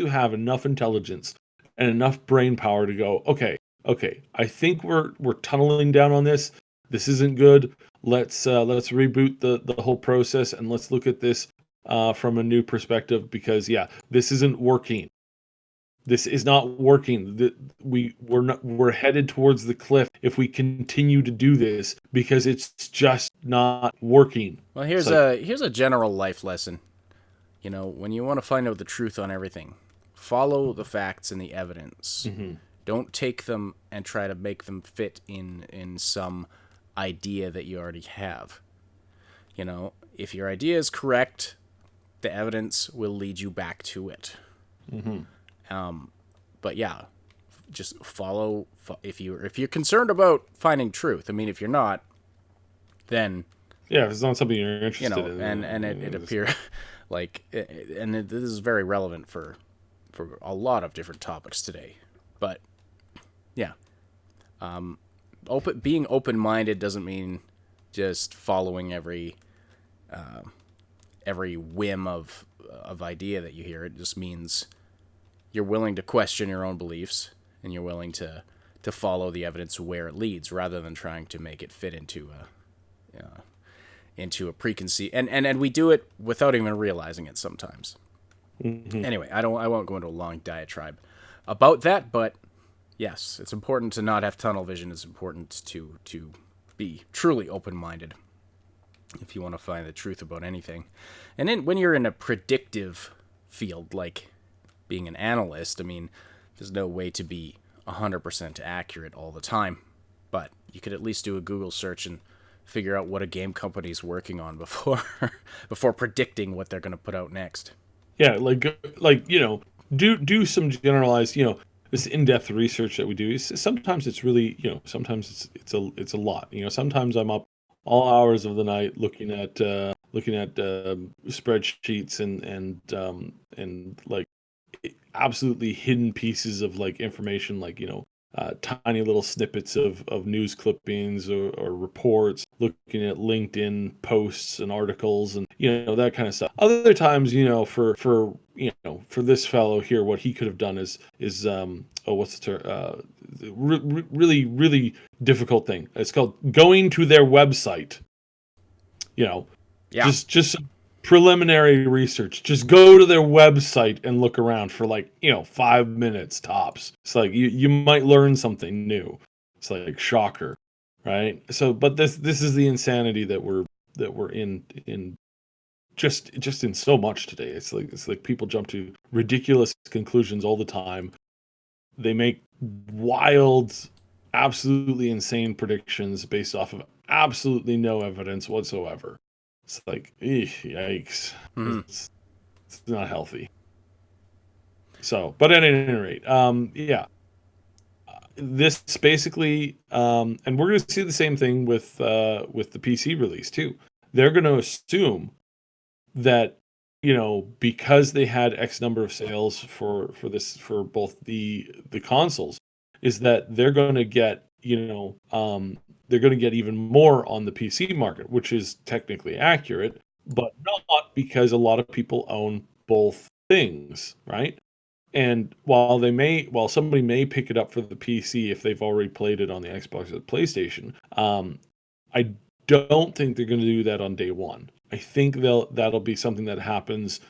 Speaker 3: have enough intelligence and enough brain power to go, okay, I think we're tunneling down on this. This isn't good. Let's reboot the whole process, and let's look at this from a new perspective, because yeah, this isn't working. This is not working. We're headed towards the cliff if we continue to do this, because it's just not working.
Speaker 2: Well,
Speaker 3: It's like,
Speaker 2: here's a general life lesson. You know, when you want to find out the truth on everything, follow the facts and the evidence. Don't take them and try to make them fit in some idea that you already have. You know, if your idea is correct, the evidence will lead you back to it. But yeah, just follow. If you're concerned about finding truth, I mean, if you're not, then
Speaker 3: yeah, if it's not something you're interested
Speaker 2: you know,
Speaker 3: in,
Speaker 2: and it appears like, and this is very relevant for a lot of different topics today. But yeah, being open-minded doesn't mean just following every whim of idea that you hear. It just means you're willing to question your own beliefs, and you're willing to follow the evidence where it leads, rather than trying to make it fit into a preconceived. And we do it without even realizing it sometimes. Anyway, I won't go into a long diatribe about that, but yes, it's important to not have tunnel vision. It's important to be truly open-minded if you want to find the truth about anything. And then when you're in a predictive field like being an analyst, I mean, there's no way to be 100% accurate all the time, but you could at least do a Google search and figure out what a game company's working on before predicting what they're going to put out next.
Speaker 3: yeah, do some generalized, this in-depth research that we do. Sometimes it's really, sometimes it's a lot. Sometimes I'm up all hours of the night looking at spreadsheets and like absolutely hidden pieces of like information, like tiny little snippets of news clippings or reports, looking at LinkedIn posts and articles and that kind of stuff. Other times, for this fellow here, what he could have done is what's the term? Really, really difficult thing. It's called going to their website.
Speaker 2: Yeah.
Speaker 3: Just preliminary research. Just go to their website and look around for 5 minutes tops. It's like you might learn something new. It's like shocker, right? So, but this is the insanity that we're in just in so much today. It's like people jump to ridiculous conclusions all the time. They make wild, absolutely insane predictions based off of absolutely no evidence whatsoever. It's like, yikes. It's not healthy. So, but at any rate, this basically, and we're going to see the same thing with the PC release too. They're going to assume that because they had X number of sales for both the consoles, is that they're going to get they're going to get even more on the PC market, which is technically accurate, but not, because a lot of people own both things, right? And while somebody may pick it up for the PC if they've already played it on the Xbox or the PlayStation, I don't think they're going to do that on day one. I think that'll be something that happens,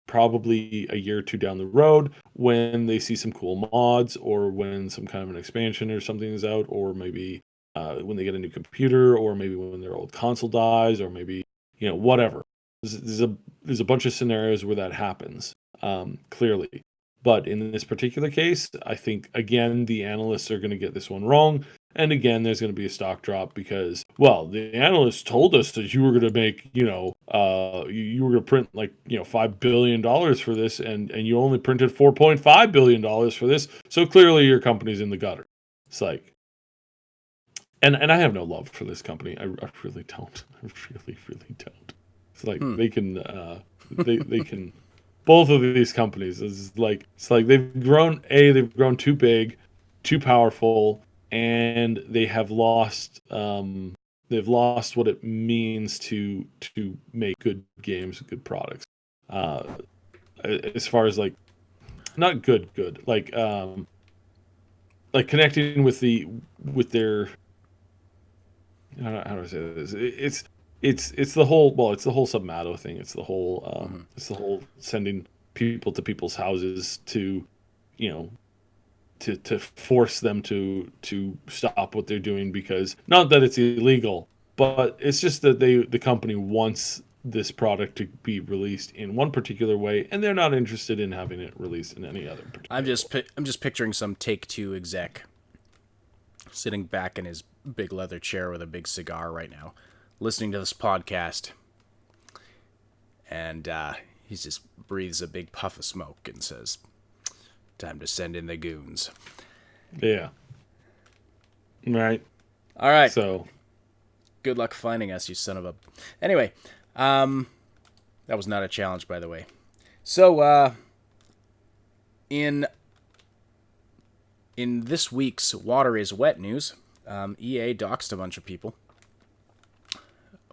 Speaker 3: probably a year or two down the road, when they see some cool mods, or when some kind of an expansion or something is out, or maybe when they get a new computer, or maybe when their old console dies, or maybe whatever. There's a bunch of scenarios where that happens, clearly. But in this particular case, I think, again, the analysts are going to get this one wrong. And again, there's going to be a stock drop because, well, the analysts told us that you were going to make, you were going to print like, $5 billion for this, and you only printed $4.5 billion for this. So clearly your company's in the gutter. It's like, and I have no love for this company. I really don't. I really, really don't. It's like they can, they can. Both of these companies it's like they've grown too big, too powerful, and they have lost what it means to make good games, good products. As far as like not good, like connecting with their, how do I say this? It's the whole Submato thing. It's the whole sending people to people's houses to, to force them to stop what they're doing, because not that it's illegal, but it's just that the company wants this product to be released in one particular way, and they're not interested in having it released in any other particular
Speaker 2: I'm just picturing some Take-Two exec sitting back in his big leather chair with a big cigar right now, listening to this podcast, and he just breathes a big puff of smoke and says, "Time to send in the goons."
Speaker 3: Yeah. Right.
Speaker 2: All right.
Speaker 3: So,
Speaker 2: good luck finding us, you son of a... Anyway, that was not a challenge, by the way. So, in this week's Water is Wet news, EA doxed a bunch of people.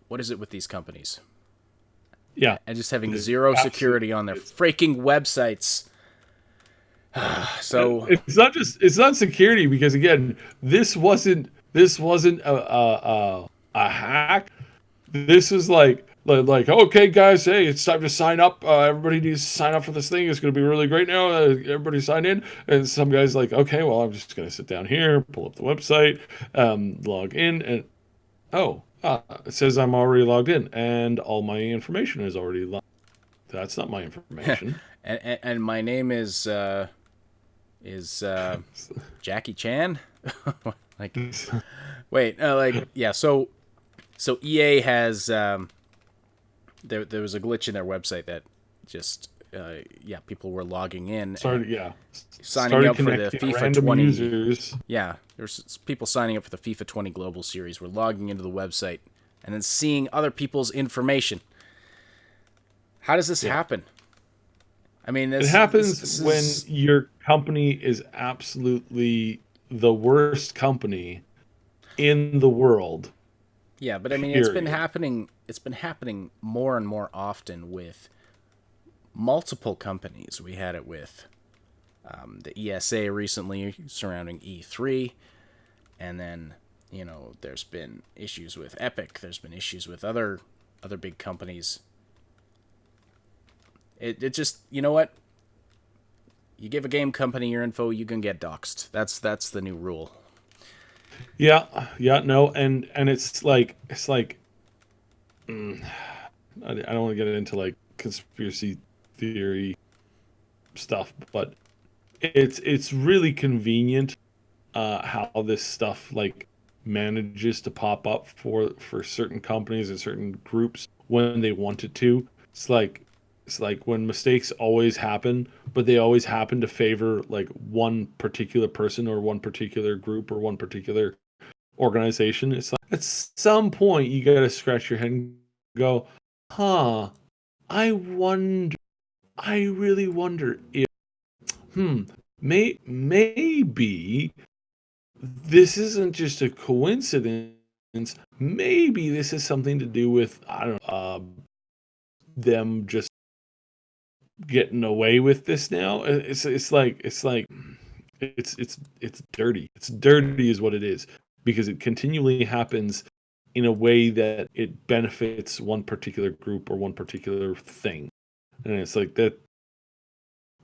Speaker 2: What is it with these companies?
Speaker 3: Yeah.
Speaker 2: And just having zero security on their freaking websites. So
Speaker 3: it's not security, because again, this wasn't a hack. This was like, okay guys, hey, it's time to sign up. Everybody needs to sign up for this thing. It's going to be really great now. Everybody sign in. And some guy's like, okay, well, I'm just going to sit down here, pull up the website, log in, and it says I'm already logged in, and all my information is already logged. That's not my information.
Speaker 2: and my name is Jackie Chan. Like, wait, yeah. So EA has there was a glitch in their website that just people were logging in, signing up for the FIFA 20
Speaker 3: users.
Speaker 2: Yeah, there's people signing up for the FIFA 20 Global Series. Were logging into the website and then seeing other people's information. How does this happen? I mean,
Speaker 3: it happens when your company is absolutely the worst company in the world.
Speaker 2: Yeah, but I mean, it's been happening. It's been happening more and more often with multiple companies. We had it with the ESA recently surrounding E3, and then there's been issues with Epic. There's been issues with other big companies. It just, you know what? You give a game company your info, you can get doxxed. That's the new rule.
Speaker 3: Yeah, no, and it's like I don't want to get into like conspiracy theory stuff, but it's really convenient how this stuff like manages to pop up for certain companies and certain groups when they want it to. It's like when mistakes always happen, but they always happen to favor like one particular person or one particular group or one particular organization. It's like at some point you gotta scratch your head and go, I really wonder if maybe this isn't just a coincidence. Maybe this is something to do with, I don't know, them just getting away with this now. It's dirty. It's dirty is what it is, because it continually happens in a way that it benefits one particular group or one particular thing, and it's like that.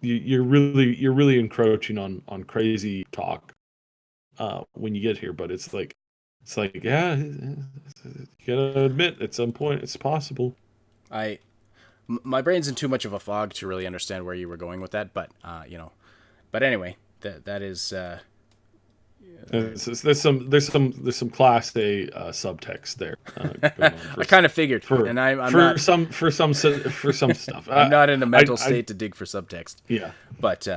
Speaker 3: You're really encroaching on crazy talk when you get here, but it's It's like, yeah, you gotta admit at some point it's possible.
Speaker 2: My brain's in too much of a fog to really understand where you were going with that, but but anyway, that is
Speaker 3: There's some class A subtext there. Going on
Speaker 2: I kind of figured,
Speaker 3: for
Speaker 2: and I'm
Speaker 3: for
Speaker 2: not
Speaker 3: for some stuff.
Speaker 2: I'm not in a mental state to dig for subtext.
Speaker 3: Yeah.
Speaker 2: But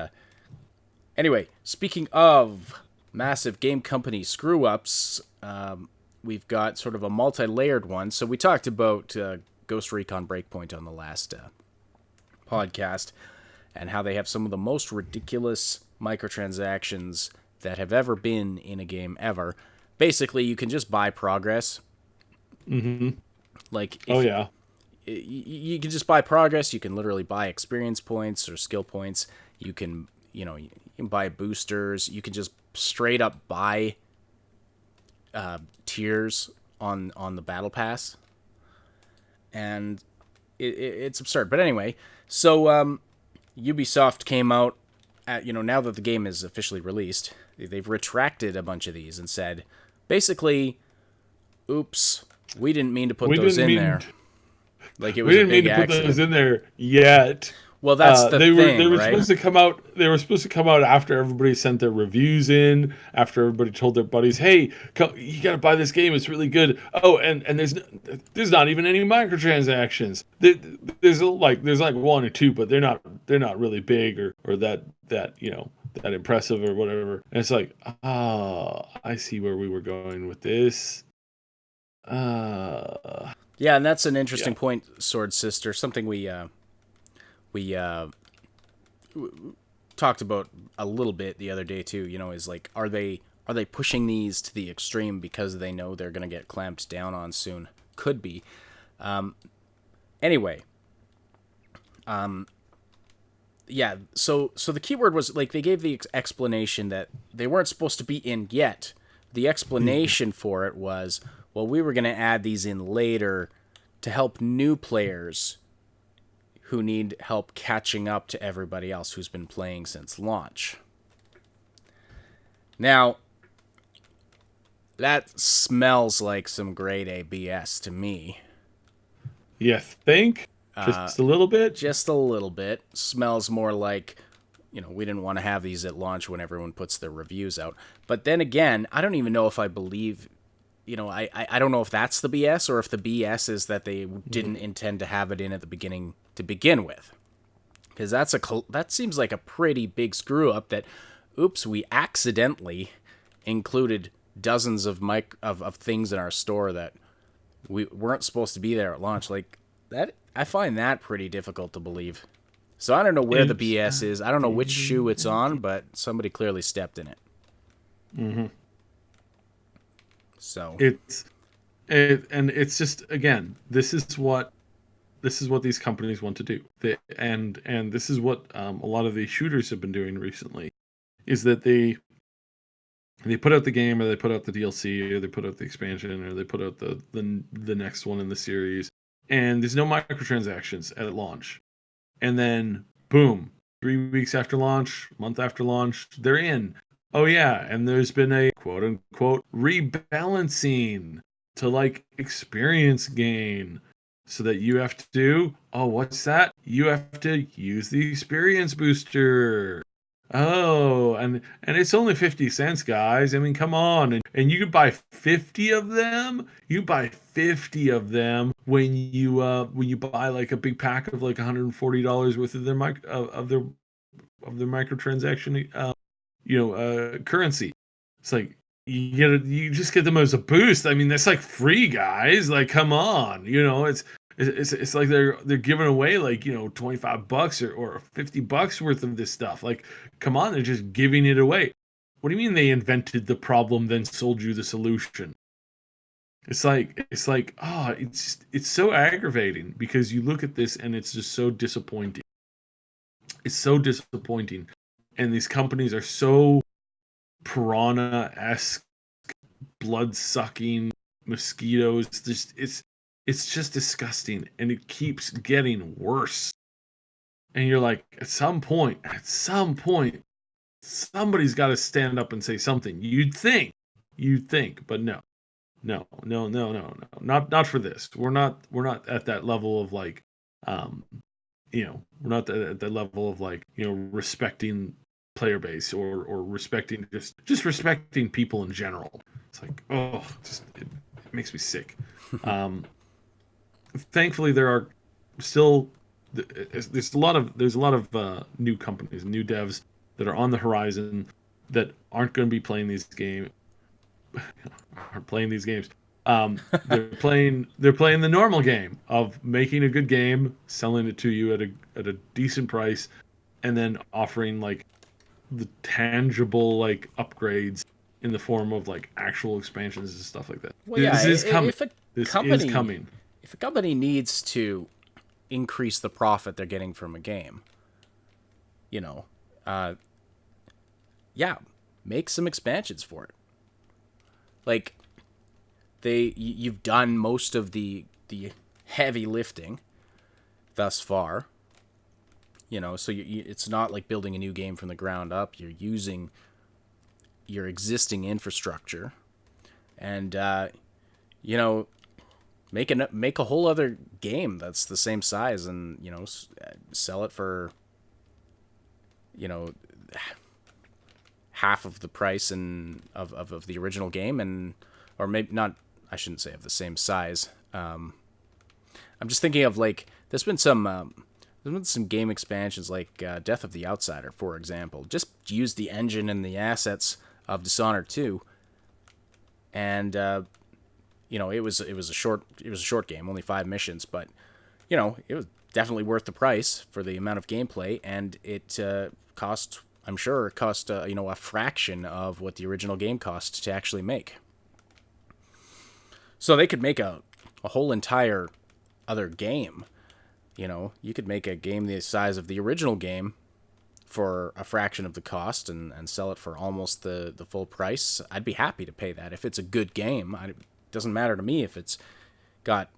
Speaker 2: anyway, speaking of massive game company screw ups, we've got sort of a multi-layered one. So we talked about Ghost Recon Breakpoint on the last podcast, and how they have some of the most ridiculous microtransactions that have ever been in a game ever. Basically, you can just buy progress.
Speaker 3: Mm-hmm.
Speaker 2: Like, you can just buy progress. You can literally buy experience points or skill points. You can, you can buy boosters. You can just straight up buy tiers on the battle pass, and it's absurd. But anyway, so Ubisoft came out at, now that the game is officially released, they've retracted a bunch of these and said, basically, oops, we didn't mean to put those in there. Like, it was a big accident. We didn't mean to put
Speaker 3: those in there yet.
Speaker 2: Well, that's the thing,
Speaker 3: they were
Speaker 2: right?
Speaker 3: supposed to come out. They were supposed to come out after everybody sent their reviews in. After everybody told their buddies, "Hey, you got to buy this game. It's really good." Oh, and there's not even any microtransactions. There's like one or two, but they're not really big or that that impressive or whatever. And it's like, I see where we were going with this.
Speaker 2: Yeah, and that's an interesting point, Sword Sister. Something we talked about a little bit the other day too. Is like, are they pushing these to the extreme because they know they're going to get clamped down on soon? Could be. Anyway. Yeah. So the keyword was, like, they gave the explanation that they weren't supposed to be in yet. The explanation for it was, well, we were going to add these in later to help new players who need help catching up to everybody else who's been playing since launch. Now, that smells like some grade A BS to me.
Speaker 3: You think? Just a little bit?
Speaker 2: Just a little bit. Smells more like, we didn't want to have these at launch when everyone puts their reviews out. But then again, I don't even know if I believe, I don't know if that's the BS, or if the BS is that they didn't intend to have it in at the beginning to begin with. Because that seems like a pretty big screw up that, oops, we accidentally included dozens of things in our store that we weren't supposed to be there at launch. Like, that, I find that pretty difficult to believe. So I don't know where the BS is. I don't know which shoe it's on, but somebody clearly stepped in it.
Speaker 3: Mm-hmm.
Speaker 2: So
Speaker 3: it's just, again, this is what these companies want to do. And this is what a lot of these shooters have been doing recently, is that they put out the game, or they put out the DLC, or they put out the expansion, or they put out the next one in the series, and there's no microtransactions at launch. And then, boom, 3 weeks after launch, month after launch, they're in. Oh yeah, and there's been a quote-unquote rebalancing to, like, experience gain. So that you have to do, what's that? You have to use the experience booster. Oh, and it's only 50 cents, guys. I mean, come on. And you could buy 50 of them. You buy 50 of them when you buy, like, a big pack of, like, $140 worth of their microtransaction currency. It's like, you just get them as a boost. I mean, that's like free, guys. Like, come on. It's like they're giving away, like, $25 or $50 worth of this stuff. Like, come on, they're just giving it away. What do you mean they invented the problem, then sold you the solution? It's like it's so aggravating, because you look at this and it's just so disappointing. It's so disappointing. And these companies are so piranha-esque, blood-sucking mosquitoes. It's just disgusting, and it keeps getting worse. And you're like, at some point, somebody's got to stand up and say something. You'd think, but no. Not for this. We're not at that level of like, um, we're not at that level of like, respecting player base or respecting just respecting people in general. It's like, oh, it makes me sick. Um, Thankfully, there are still there's a lot of new companies, new devs that are on the horizon that aren't going to be playing these games. Aren't playing these games. They're playing the normal game of making a good game, selling it to you at a decent price, and then offering like the tangible like upgrades in the form of like actual expansions and stuff like that.
Speaker 2: Well, yeah,
Speaker 3: This is coming.
Speaker 2: if a
Speaker 3: This is
Speaker 2: company
Speaker 3: coming.
Speaker 2: if a company needs to increase the profit they're getting from a game, you know, uh, yeah, make some expansions for it. Like you've done most of the heavy lifting thus far. So it's not like building a new game from the ground up. You're using your existing infrastructure, and make a whole other game that's the same size, and sell it for you know half of the price of the original game, and or maybe not. I shouldn't say of the same size. I'm just thinking of like there's been some game expansions like Death of the Outsider, for example. Just use the engine and the assets of Dishonored 2, and it was a short game, only 5 missions, but it was definitely worth the price for the amount of gameplay, and it cost a fraction of what the original game cost to actually make. So they could make a whole entire other game. You could make a game the size of the original game for a fraction of the cost and sell it for almost the full price. I'd be happy to pay that if it's a good game. It doesn't matter to me if it's got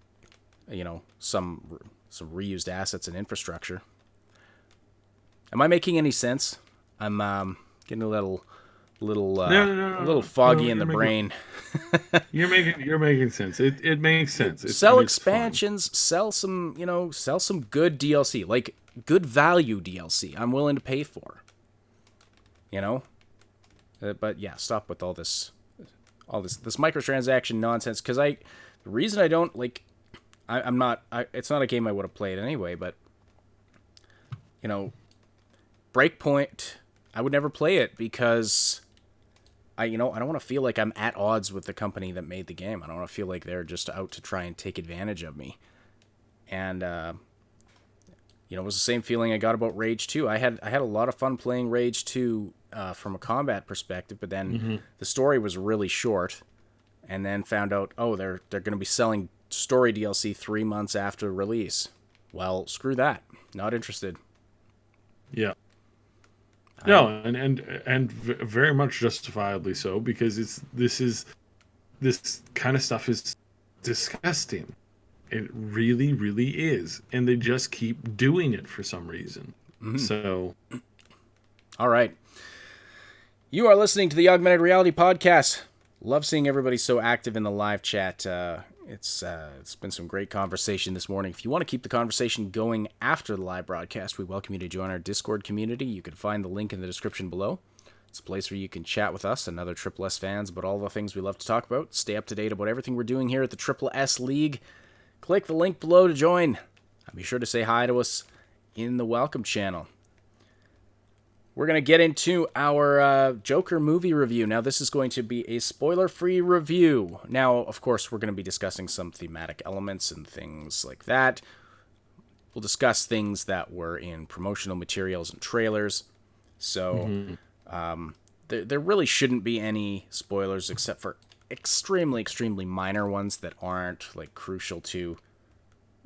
Speaker 2: some reused assets and infrastructure. Am I making any sense? I'm getting a little
Speaker 3: No.
Speaker 2: a little foggy
Speaker 3: No,
Speaker 2: in the brain.
Speaker 3: You're making sense. It makes sense.
Speaker 2: Sell
Speaker 3: it's fun.
Speaker 2: expansions, sell some good DLC, like good value DLC. I'm willing to pay for. But yeah, stop with all this microtransaction nonsense. Because the reason I don't like, it's not a game I would have played anyway. But Breakpoint, I would never play it because I don't want to feel like I'm at odds with the company that made the game. I don't want to feel like they're just out to try and take advantage of me. And it was the same feeling I got about Rage 2. I had a lot of fun playing Rage 2 from a combat perspective, but then the story was really short, and then found out, they're going to be selling story DLC 3 months after release. Well, screw that. Not interested.
Speaker 3: Yeah. No, and very much justifiably so, because this kind of stuff is disgusting. It really, really is, and they just keep doing it for some reason. So,
Speaker 2: all right, you are listening to the Augmented Reality Podcast. Love seeing everybody so active in the live chat. It's been some great conversation this morning. If you want to keep the conversation going after the live broadcast, we welcome you to join our Discord community. You can find the link in the description below. It's a place where you can chat with us and other Triple S fans about all the things we love to talk about. Stay up to date about everything we're doing here at the Triple S League. Click the link below to join. And be sure to say hi to us in the welcome channel. We're going to get into our Joker movie review. Now, this is going to be a spoiler-free review. Now, of course, we're going to be discussing some thematic elements and things like that. We'll discuss things that were in promotional materials and trailers. So, there really shouldn't be any spoilers except for extremely, extremely minor ones that aren't, like, crucial to...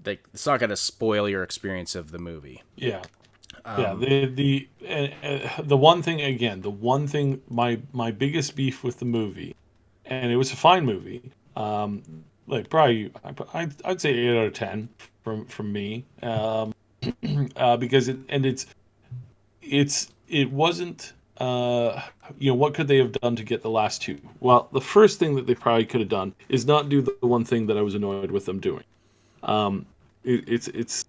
Speaker 2: it's not going to spoil your experience of the movie.
Speaker 3: yeah. The one thing my biggest beef with the movie, and it was a fine movie, like probably I'd say 8 out of 10 from me, because it wasn't what could they have done to get the last two? Well, the first thing that they probably could have done is not do the one thing that I was annoyed with them doing. It's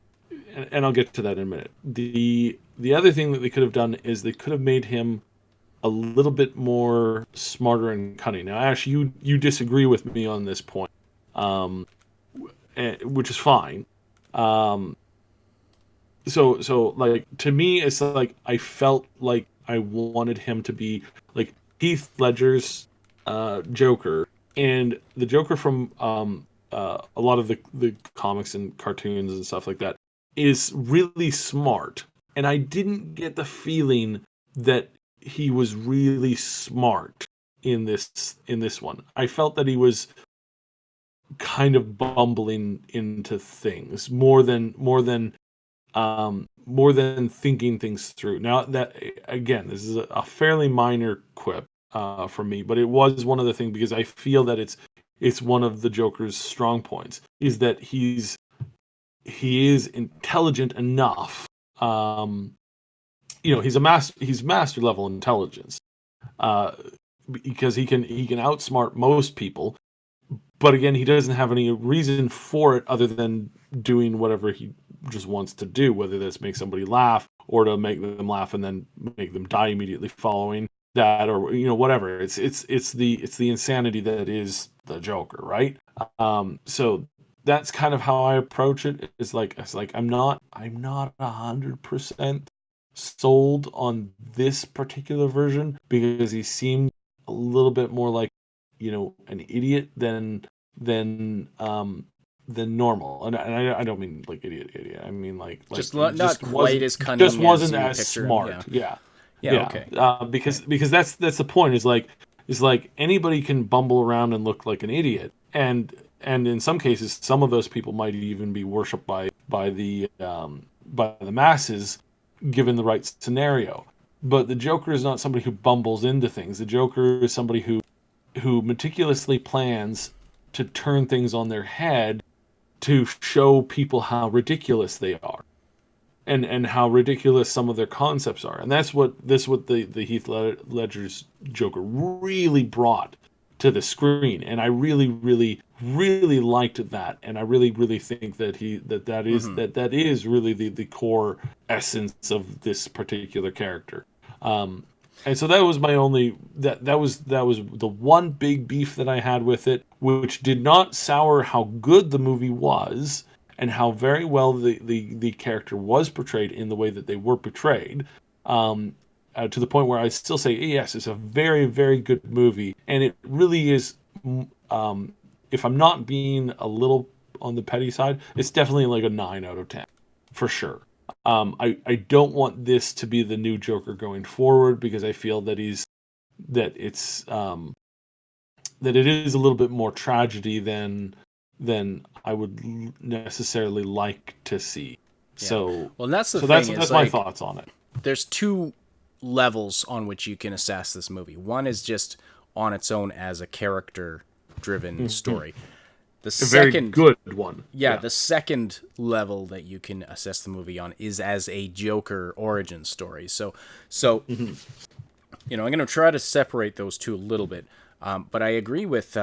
Speaker 3: and I'll get to that in a minute. The other thing that they could have done is they could have made him a little bit more smarter and cunning. Now, Ash, you disagree with me on this point, which is fine. So like, to me, it's like I felt like I wanted him to be like Heath Ledger's Joker, and the Joker from a lot of the comics and cartoons and stuff like that is really smart, and I didn't get the feeling that he was really smart in this one. I felt that he was kind of bumbling into things more than thinking things through. Now, that, again, this is a fairly minor quip for me, but it was one of the things, because I feel that it's one of the Joker's strong points, is that he is intelligent enough. He's master level intelligence, because he can outsmart most people. But again, he doesn't have any reason for it other than doing whatever he just wants to do, whether that's make somebody laugh or to make them laugh and then make them die immediately following that, or whatever. It's the insanity that is the Joker, right? So that's kind of how I approach it. It's like I'm not 100% sold on this particular version, because he seemed a little bit more like an idiot than normal. And I don't mean like idiot. I mean like
Speaker 2: just
Speaker 3: not
Speaker 2: quite as cunning.
Speaker 3: Just wasn't
Speaker 2: as
Speaker 3: as smart. Yeah.
Speaker 2: Okay.
Speaker 3: Because that's the point. Is like anybody can bumble around and look like an idiot, and in some cases, some of those people might even be worshipped by the masses, given the right scenario. But the Joker is not somebody who bumbles into things. The Joker is somebody who meticulously plans to turn things on their head to show people how ridiculous they are, and how ridiculous some of their concepts are. And that's what the Heath Ledger's Joker really brought to the screen. And I really, really, really liked that. And I really, really think that that is really the core essence of this particular character. And so that was my only that was the one big beef that I had with it, which did not sour how good the movie was and how very well the character was portrayed in the way that they were portrayed, to the point where I still say, yes, it's a very, very good movie, and it really is. If I'm not being a little on the petty side, it's definitely like a 9 out of 10 for sure. I don't want this to be the new Joker going forward, because I feel that that it is a little bit more tragedy than I would necessarily like to see. Yeah. So,
Speaker 2: well, that's the thing.
Speaker 3: That's my thoughts on it.
Speaker 2: There's two levels on which you can assess this movie. One is just on its own as a character-driven story. The second,
Speaker 3: very good one.
Speaker 2: Yeah, the second level that you can assess the movie on is as a Joker origin story. So I'm going to try to separate those two a little bit. But I agree with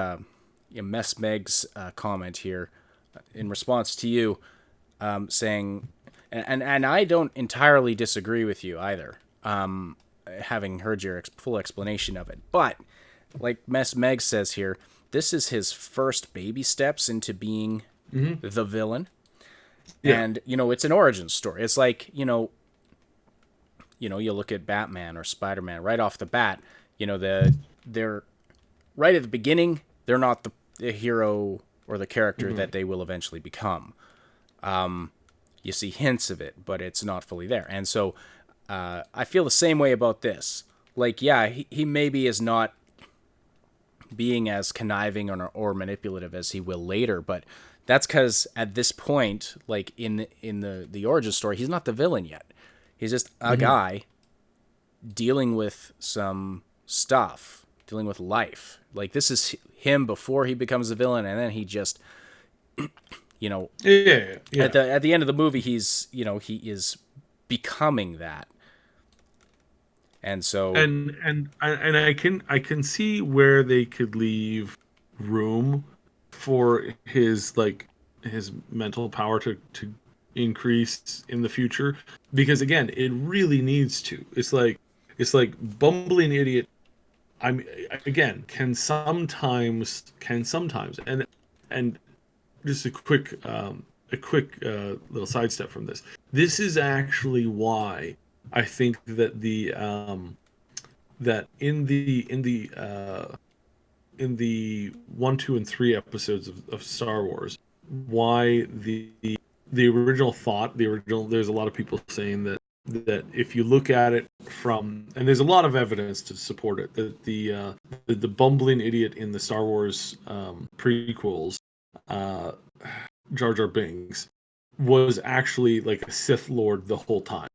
Speaker 2: Mess Meg's comment here in response to you, saying, and I don't entirely disagree with you either, having heard your full explanation of it. But like Mess Meg says here, this is his first baby steps into being the villain. Yeah. And, it's an origin story. It's like, you look at Batman or Spider-Man right off the bat, they're right at the beginning, they're not the hero or the character that they will eventually become. You see hints of it, but it's not fully there. And so I feel the same way about this. Like, yeah, he maybe is not being as conniving or manipulative as he will later, but that's because at this point, like in the origin story, he's not the villain yet. He's just a guy dealing with some stuff, dealing with life. Like, this is him before he becomes the villain, and then he just at the end of the movie, he's he is becoming that. And so,
Speaker 3: And I can see where they could leave room for his mental power to increase in the future, because again it really needs to. It's like bumbling idiot. I'm again can sometimes and just a quick little sidestep from this. This is actually why I think that that in the 1, 2, and 3 episodes of Star Wars, why the original thought, there's a lot of people saying that if you look at it from, and there's a lot of evidence to support it, that the bumbling idiot in the Star Wars prequels, uh, Jar Jar Binks, was actually like a Sith Lord the whole time.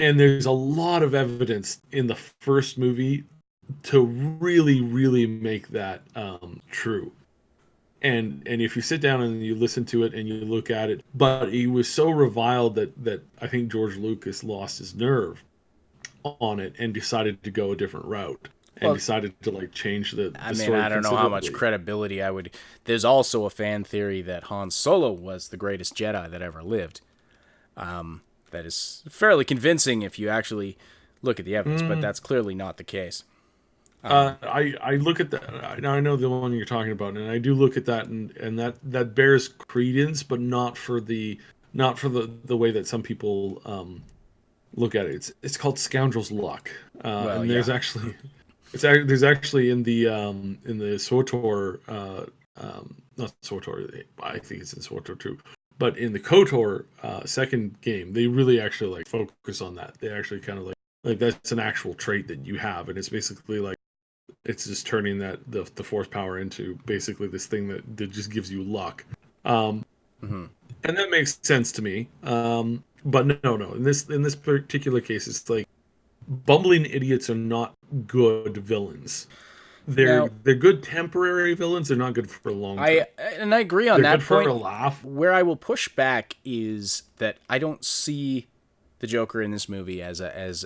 Speaker 3: And there's a lot of evidence in the first movie to really, really make that true. And if you sit down and you listen to it and you look at it, but he was so reviled that I think George Lucas lost his nerve on it and decided to go a different route and
Speaker 2: well,
Speaker 3: decided to like change the
Speaker 2: I mean,
Speaker 3: story
Speaker 2: I don't know how much
Speaker 3: considerably.
Speaker 2: credibility I would. There's also a fan theory that Han Solo was the greatest Jedi that ever lived. That is fairly convincing if you actually look at the evidence, but that's clearly not the case.
Speaker 3: I look at that. Now I know the one you're talking about, and I do look at that, and that bears credence, but not for the way that some people look at it. It's called scoundrel's luck,
Speaker 2: Well,
Speaker 3: and
Speaker 2: yeah.
Speaker 3: there's actually in the SWTOR, not SWTOR, I think it's in SWTOR too, but in the KOTOR second game, they really actually like focus on that. They actually kind of like that's an actual trait that you have, and it's basically like it's just turning the force power into basically this thing that just gives you luck. Um,
Speaker 2: hmm
Speaker 3: and that makes sense to me. But no. In this particular case, it's like bumbling idiots are not good villains. They're
Speaker 2: Now,
Speaker 3: they're good temporary villains. They're not good for long term.
Speaker 2: I agree on
Speaker 3: They're good
Speaker 2: that
Speaker 3: for a
Speaker 2: point.
Speaker 3: laugh.
Speaker 2: Where I will push back is that I don't see the Joker in this movie as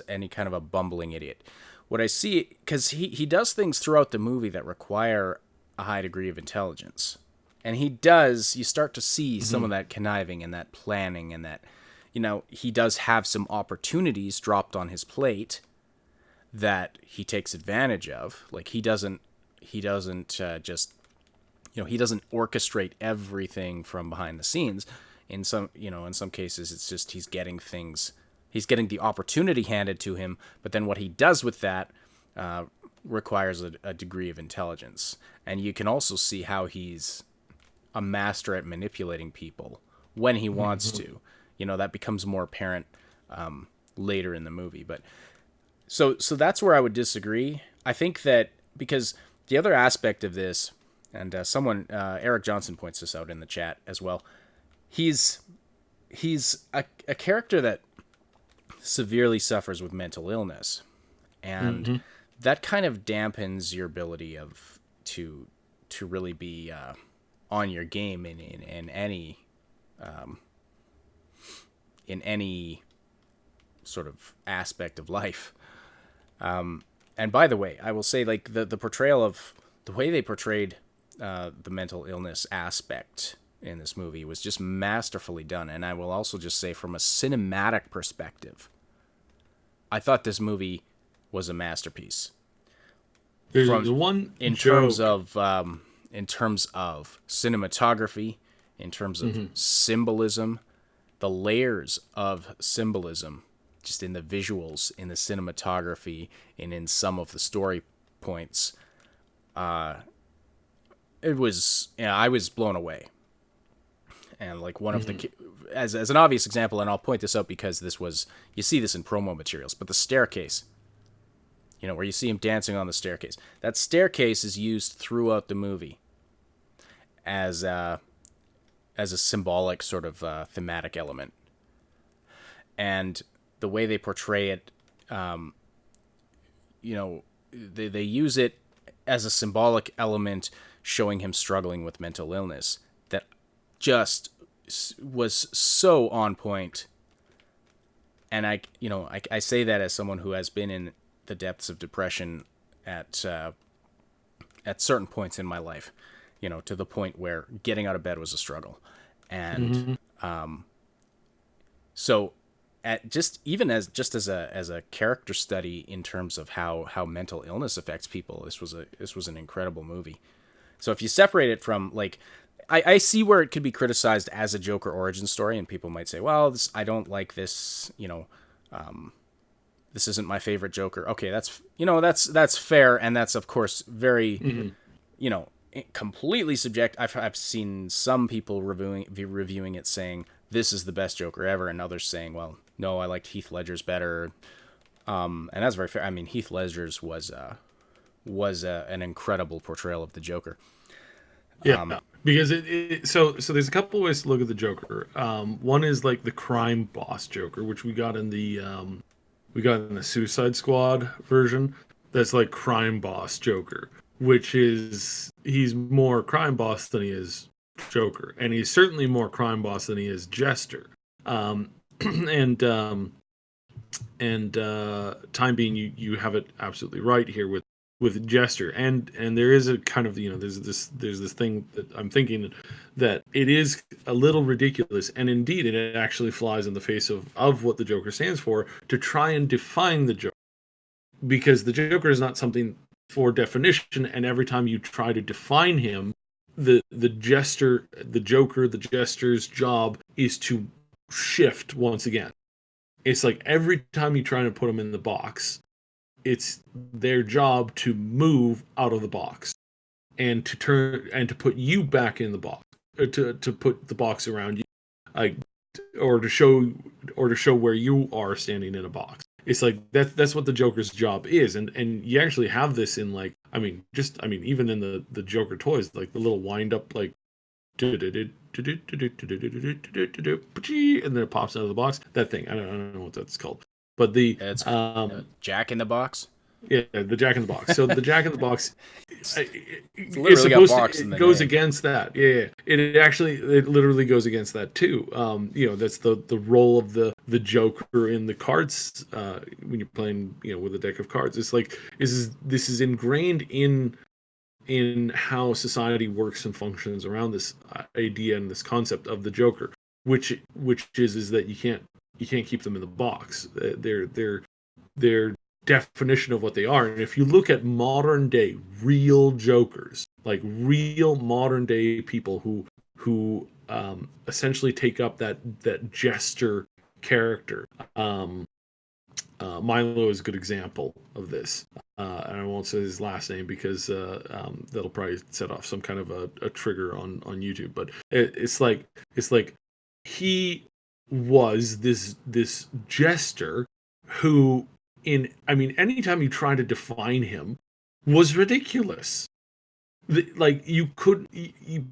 Speaker 2: any kind of a bumbling idiot. What I see, because he does things throughout the movie that require a high degree of intelligence, and he does. You start to see some
Speaker 3: Mm-hmm.
Speaker 2: of that conniving and that planning, and that he does have some opportunities dropped on his plate that he takes advantage of. Like he doesn't just he doesn't orchestrate everything from behind the scenes. In some cases it's just he's getting the opportunity handed to him, but then what he does with that requires a degree of intelligence. And you can also see how he's a master at manipulating people when he wants
Speaker 3: Mm-hmm.
Speaker 2: to. That becomes more apparent later in the movie. But so that's where I would disagree. I think that because the other aspect of this, and someone Eric Johnson points this out in the chat as well. He's a character that severely suffers with mental illness, and
Speaker 3: Mm-hmm.
Speaker 2: that kind of dampens your ability of to really be on your game in any sort of aspect of life. And by the way, I will say, like, the portrayal of the way they portrayed the mental illness aspect in this movie was just masterfully done. And I will also just say, from a cinematic perspective, I thought this movie was a masterpiece.
Speaker 3: There's
Speaker 2: From
Speaker 3: one
Speaker 2: in terms
Speaker 3: joke.
Speaker 2: of cinematography, in terms of
Speaker 3: Mm-hmm.
Speaker 2: symbolism, the layers of symbolism, just in the visuals, in the cinematography, and in some of the story points. It was, I was blown away. And like one of the, as an obvious example, and I'll point this out because you see this in promo materials, but the staircase, where you see him dancing on the staircase. That staircase is used throughout the movie as a symbolic sort of thematic element. And the way they portray it, they use it as a symbolic element showing him struggling with mental illness that just was so on point. And I say that as someone who has been in the depths of depression at certain points in my life, to the point where getting out of bed was a struggle. And so at just as a character study in terms of how mental illness affects people, this was an incredible movie. So if you separate it from, like, I see where it could be criticized as a Joker origin story, and people might say, well, I don't like this, this isn't my favorite Joker. Okay, that's fair, and that's of course very, completely subjective. I've seen some people reviewing it saying this is the best Joker ever, and others saying, well, no, I liked Heath Ledger's better. And that's very fair. I mean, Heath Ledger's was an incredible portrayal of the Joker.
Speaker 3: Yeah, because so there's a couple ways to look at the Joker. One is like the crime boss Joker, which we got in the Suicide Squad version. That's like crime boss Joker, which is he's more crime boss than he is Joker, and he's certainly more crime boss than he is Jester. And time being, you have it absolutely right here with Jester, and there is a kind of there's this thing that I'm thinking that it is a little ridiculous, and indeed it actually flies in the face of what the Joker stands for, to try and define the Joker, because the Joker is not something for definition, and every time you try to define him, the Jester's job is to shift once again. It's like every time you try to put him in the box, it's their job to move out of the box and to put you back in the box, to put the box around you, like, or to show where you are standing in a box. It's like that's what the Joker's job is, and you actually have this in, like, even in the Joker toys, like the little wind up, like, and then it pops out of the box. That thing, I don't know what that's called. But
Speaker 2: it's Jack in the Box.
Speaker 3: Yeah, the Jack in the Box. So the Jack in the Box,
Speaker 2: it's literally got box in the
Speaker 3: goes
Speaker 2: name.
Speaker 3: against that. Yeah, it literally goes against that too. That's the role of the Joker in the cards, when you're playing, with a deck of cards. It's like this is ingrained in how society works and functions around this idea and this concept of the Joker, which is that you can't keep them in the box. Their definition of what they are. And if you look at modern day real Jokers, like real modern day people who essentially take up that Jester character, Milo is a good example of this. And I won't say his last name because that'll probably set off some kind of a trigger on YouTube. But it's like he was this Jester who, anytime you try to define him, was ridiculous.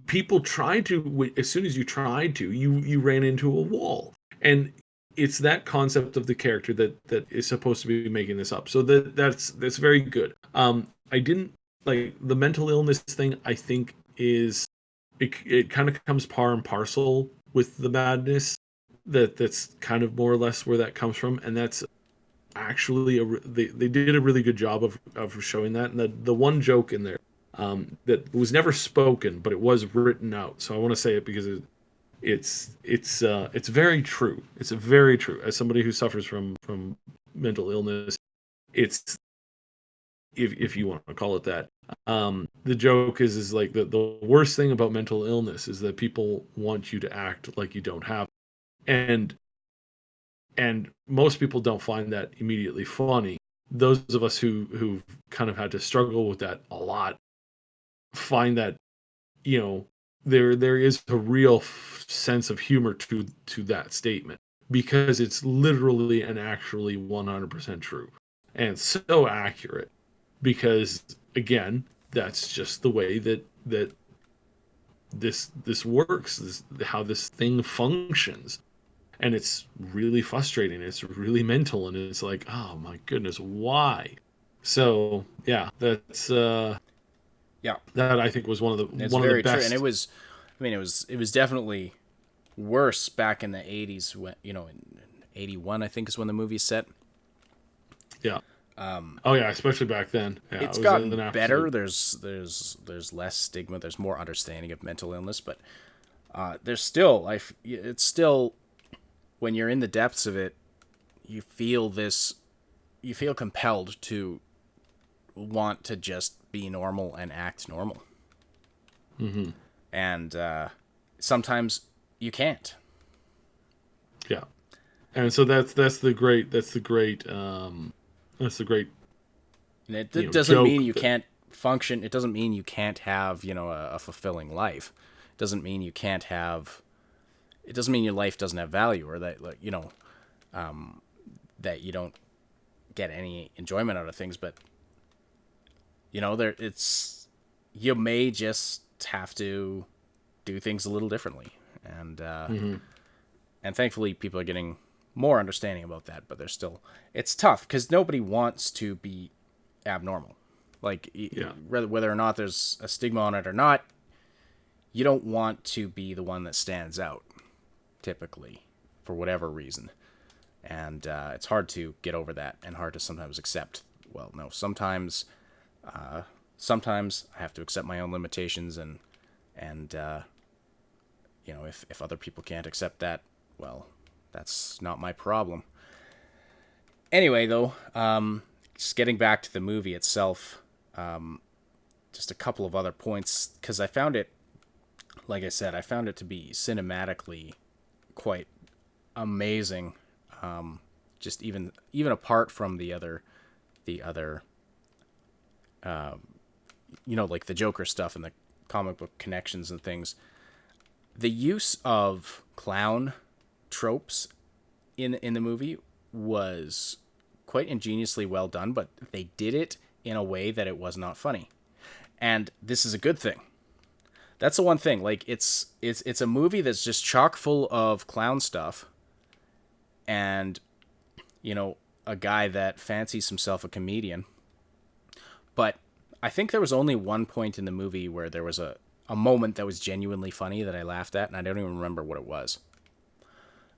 Speaker 3: People tried to, as soon as you tried to, you ran into a wall. And it's that concept of the character that is supposed to be making this up. So that's very good. I didn't like the mental illness thing. I think it kind of comes par and parcel with the madness. That's kind of more or less where that comes from, and that's actually they did a really good job of showing that. And the one joke in there that was never spoken, but it was written out. So I want to say it because it's very true. It's very true. As somebody who suffers from mental illness, it's, if you want to call it that, the joke is like the worst thing about mental illness is that people want you to act like you don't have, and most people don't find that immediately funny. Those of us who kind of had to struggle with that a lot find that there is a real sense of humor to that statement, because it's literally and actually 100% true and so accurate, because again, that's just the way that this works, how this thing functions. And it's really frustrating, it's really mental, and it's like, oh my goodness, why? So yeah, that's
Speaker 2: yeah,
Speaker 3: that I think was one of the
Speaker 2: best. True. And it was definitely worse back in the 80s when 81, I think, is when the movie's set.
Speaker 3: Yeah. Oh yeah, especially back then. Yeah,
Speaker 2: It's
Speaker 3: it was
Speaker 2: gotten
Speaker 3: an absolute-
Speaker 2: better. There's less stigma. There's more understanding of mental illness, but there's still it's still, when you're in the depths of it, you feel compelled to want to just be normal and act normal.
Speaker 3: Mm-hmm.
Speaker 2: And sometimes you can't.
Speaker 3: Yeah. And so that's the great
Speaker 2: And it
Speaker 3: you know,
Speaker 2: doesn't
Speaker 3: joke
Speaker 2: mean you
Speaker 3: that-
Speaker 2: can't function. It doesn't mean you can't have, a fulfilling life. It doesn't mean you can't have. It doesn't mean your life doesn't have value, or that, like, that you don't get any enjoyment out of things. But you may just have to do things a little differently, and and thankfully people are getting more understanding about that. But it's tough because nobody wants to be abnormal. Like, whether or not there's a stigma on it or not, you don't want to be the one that stands out, typically, for whatever reason. And it's hard to get over that, and hard to sometimes accept. Well, no, sometimes I have to accept my own limitations, and if other people can't accept that, well, that's not my problem. Anyway, though, just getting back to the movie itself, just a couple of other points, because I found it, like I said, to be cinematically quite amazing. Just even apart from the other, like the Joker stuff and the comic book connections and things, the use of clown tropes in the movie was quite ingeniously well done, but they did it in a way that it was not funny. And this is a good thing. That's the one thing. Like, it's a movie that's just chock full of clown stuff, and a guy that fancies himself a comedian. But I think there was only one point in the movie where there was a moment that was genuinely funny that I laughed at, and I don't even remember what it was.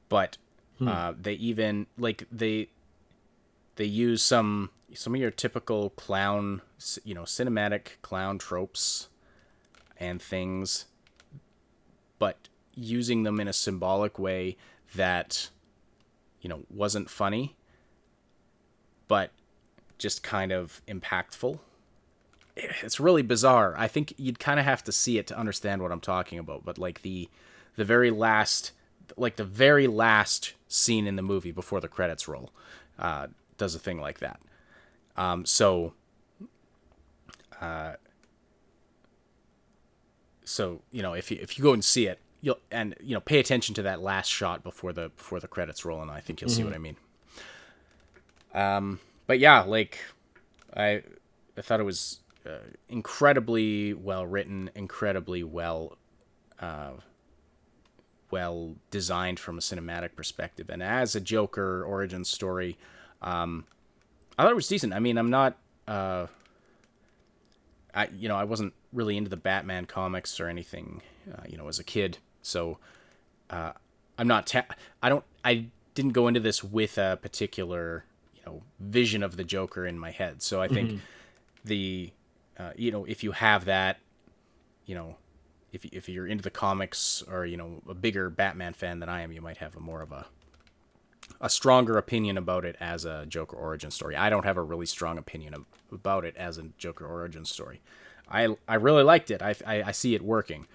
Speaker 2: But they even, like, they use some of your typical clown, cinematic clown tropes and things, but using them in a symbolic way that, wasn't funny, but just kind of impactful. It's really bizarre. I think you'd kind of have to see it to understand what I'm talking about. But like the very last scene in the movie before the credits roll, does a thing like that. So if you go and see it, you'll pay attention to that last shot before the credits roll, and I think you'll see what I mean. But yeah, like I thought it was incredibly well written, incredibly well designed from a cinematic perspective, and as a Joker origin story, I thought it was decent. I mean, I'm not, I wasn't really into the Batman comics or anything, as a kid, so I'm not. I didn't go into this with a particular, vision of the Joker in my head. So I think if you have that, if you're into the comics or, a bigger Batman fan than I am, you might have a stronger opinion about it as a Joker origin story. I don't have a really strong opinion about it as a Joker origin story. I really liked it. I see it working,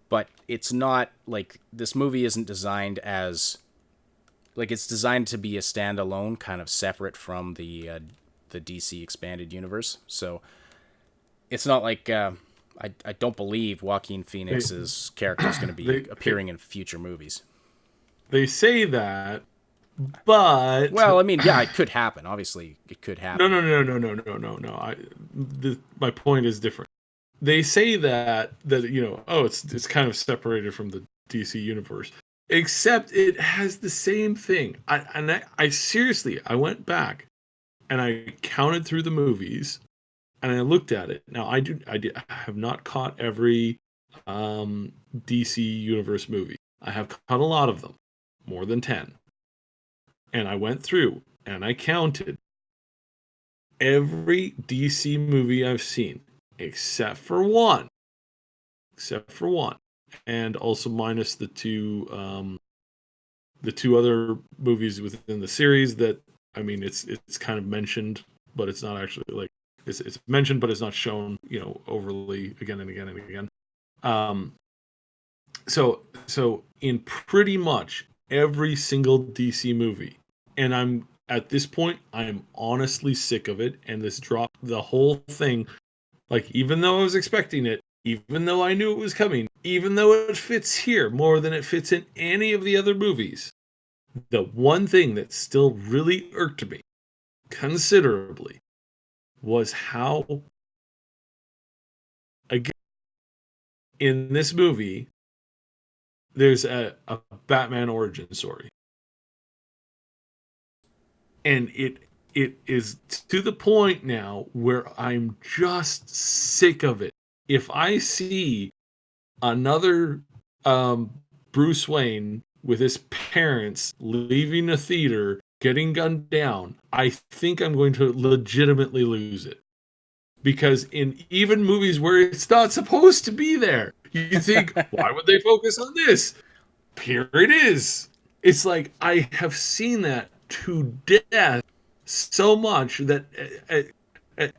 Speaker 2: but it's not like, this movie isn't designed as, like, it's designed to be a standalone, kind of separate from the DC expanded universe. So it's not like I don't believe Joaquin Phoenix's character is going to be appearing in future movies.
Speaker 3: They say that, but
Speaker 2: well, I mean, yeah, it could happen. Obviously, it could happen.
Speaker 3: No. My point is different. They say that it's kind of separated from the DC universe, except it has the same thing. I seriously, I went back and I counted through the movies and I looked at it. Now I have not caught every DC universe movie. I have caught a lot of them, more than 10. and I went through and I counted every DC movie I've seen, except for one, and also minus the two other movies within the series that, I mean, it's kind of mentioned, but it's not actually like it's mentioned, but it's not shown, overly again and again and again. So in pretty much every single DC movie, and I'm at this point, I am honestly sick of it, and this dropped the whole thing. Like, even though I was expecting it, even though I knew it was coming, even though it fits here more than it fits in any of the other movies, the one thing that still really irked me considerably was how, again, in this movie, there's a Batman origin story. And it is to the point now where I'm just sick of it. If I see another Bruce Wayne with his parents leaving a theater, getting gunned down, I think I'm going to legitimately lose it. Because in even movies where it's not supposed to be there, you think, why would they focus on this? Here it is. It's like, I have seen that to death so much that,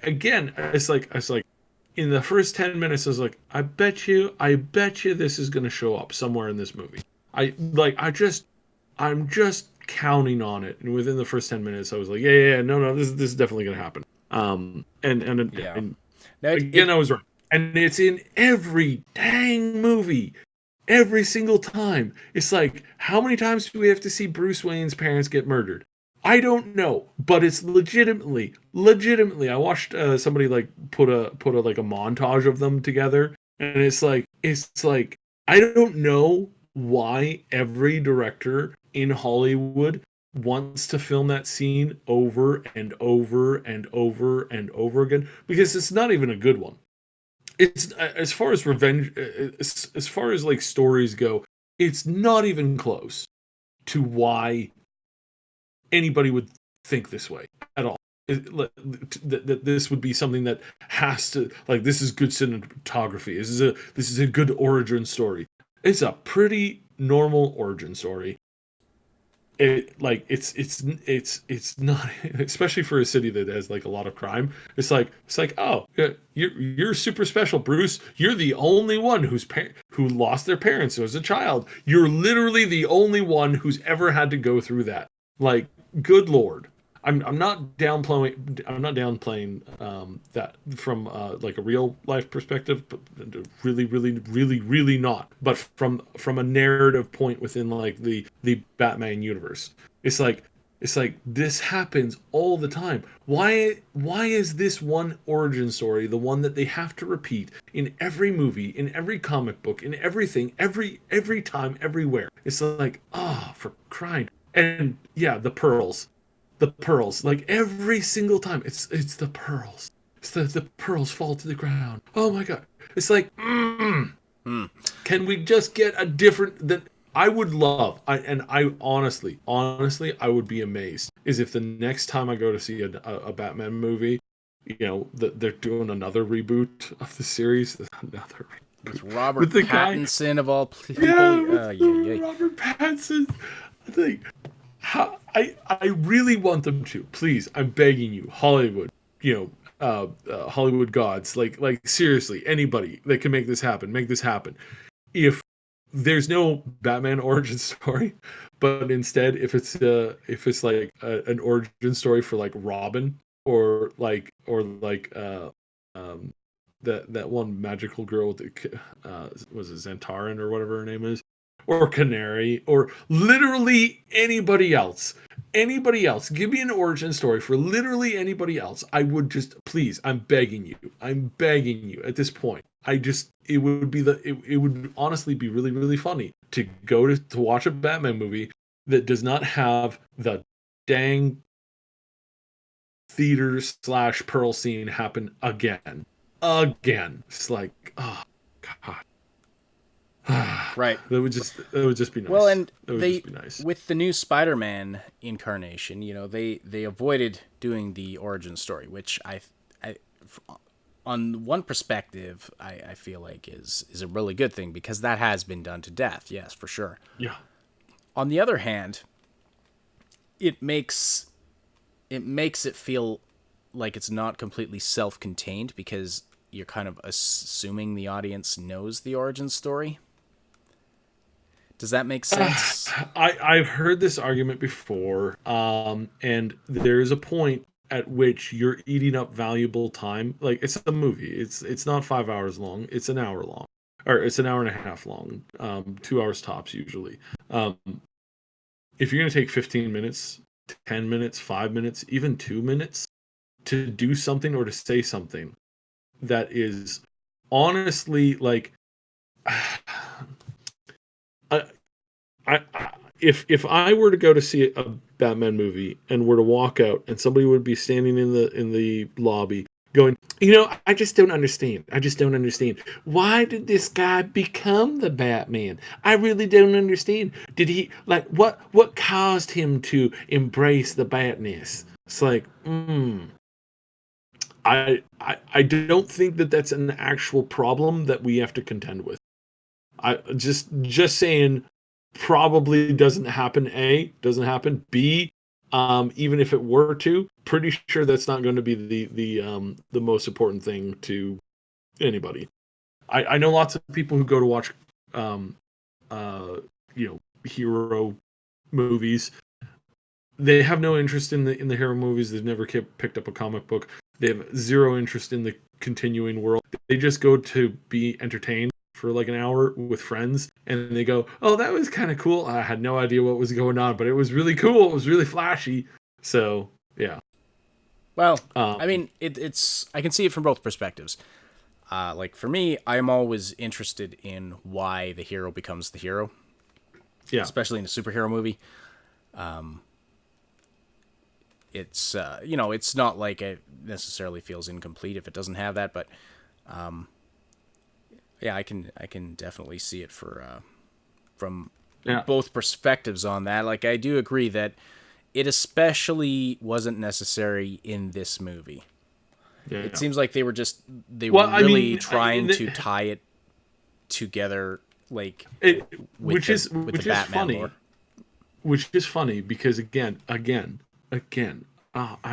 Speaker 3: again, it's like in the first 10 minutes, I was like, I bet you this is going to show up somewhere in this movie. I'm just counting on it. And within the first 10 minutes, I was like, no, this is definitely going to happen. And
Speaker 2: No,
Speaker 3: again, I was right. And it's in every dang movie. Every single time. It's like, how many times do we have to see Bruce Wayne's parents get murdered? I don't know, but it's legitimately. I watched somebody like put a like a montage of them together, and it's like I don't know why every director in Hollywood wants to film that scene over and over and over and over again, because it's not even a good one. It's, as far as revenge, as far as like stories go, it's not even close to why anybody would think this way at all. That this would be something that has to, like, this is good cinematography. This is a good origin story. It's a pretty normal origin story. It's not, especially for a city that has like a lot of crime. It's like, oh, you're super special, Bruce. You're the only one who lost their parents as a child. You're literally the only one who's ever had to go through that. Like, good lord. I'm not downplaying that from like a real life perspective, but really not. But from a narrative point within like the Batman universe, it's like this happens all the time. Why is this one origin story the one that they have to repeat in every movie, in every comic book, in everything, every time, everywhere? It's like, for crying. And yeah, the pearls, like every single time, it's the pearls. It's the pearls fall to the ground. Oh my god! It's like, can we just get a different? That I would love. I honestly, I would be amazed is if the next time I go to see a Batman movie, they're doing another reboot of the series, another
Speaker 2: with Robert Pattinson of all people.
Speaker 3: Robert Pattinson. I think. I really want them to. Please, I'm begging you, Hollywood. Hollywood gods. Like seriously, anybody that can make this happen. If there's no Batman origin story, but instead if it's like an origin story for like Robin or like that one magical girl with was it Xantaran or whatever her name is, or Canary, or literally anybody else. Give me an origin story for literally anybody else. I would just, please, I'm begging you at this point. It would honestly be really, really funny to go to watch a Batman movie that does not have the dang theater / pearl scene happen again. It's like, oh god.
Speaker 2: Right.
Speaker 3: That would just be nice.
Speaker 2: Well, and
Speaker 3: That would just be nice.
Speaker 2: with the new Spider-Man incarnation, they avoided doing the origin story, which on one perspective, I feel like is a really good thing because that has been done to death. Yes, for sure.
Speaker 3: Yeah.
Speaker 2: On the other hand, it makes it feel like it's not completely self-contained because you're kind of assuming the audience knows the origin story. Does that make sense?
Speaker 3: I've heard this argument before, and there's a point at which you're eating up valuable time. Like it's a movie. It's not 5 hours long. It's an hour long, or it's an hour and a half long. 2 hours tops usually. If you're gonna take 15 minutes, 10 minutes, 5 minutes, even 2 minutes to do something or to say something that is honestly like. I, if I were to go to see a Batman movie and were to walk out and somebody would be standing in the lobby going, I just don't understand. I just don't understand. Why did this guy become the Batman? I really don't understand. Did he what caused him to embrace the Batness? It's like, I don't think that that's an actual problem that we have to contend with. I just saying probably doesn't happen. A, doesn't happen. B, even if it were to, pretty sure that's not going to be the most important thing to anybody. I know lots of people who go to watch hero movies. They have no interest in the hero movies. They've never picked up a comic book. They have zero interest in the continuing world. They just go to be entertained for like an hour with friends, and they go, "Oh, that was kind of cool. I had no idea what was going on, but it was really cool. It was really flashy." So, yeah.
Speaker 2: Well, I mean, it's I can see it from both perspectives. Like for me, I'm always interested in why the hero becomes the hero.
Speaker 3: Yeah.
Speaker 2: Especially in a superhero movie. It's it's not like it necessarily feels incomplete if it doesn't have that, but yeah, I can definitely see it from both perspectives on that. Like I do agree that it especially wasn't necessary in this movie.
Speaker 3: Yeah,
Speaker 2: it seems like they were really trying to tie it together, like
Speaker 3: which is funny.
Speaker 2: lore.
Speaker 3: Which is funny because again, I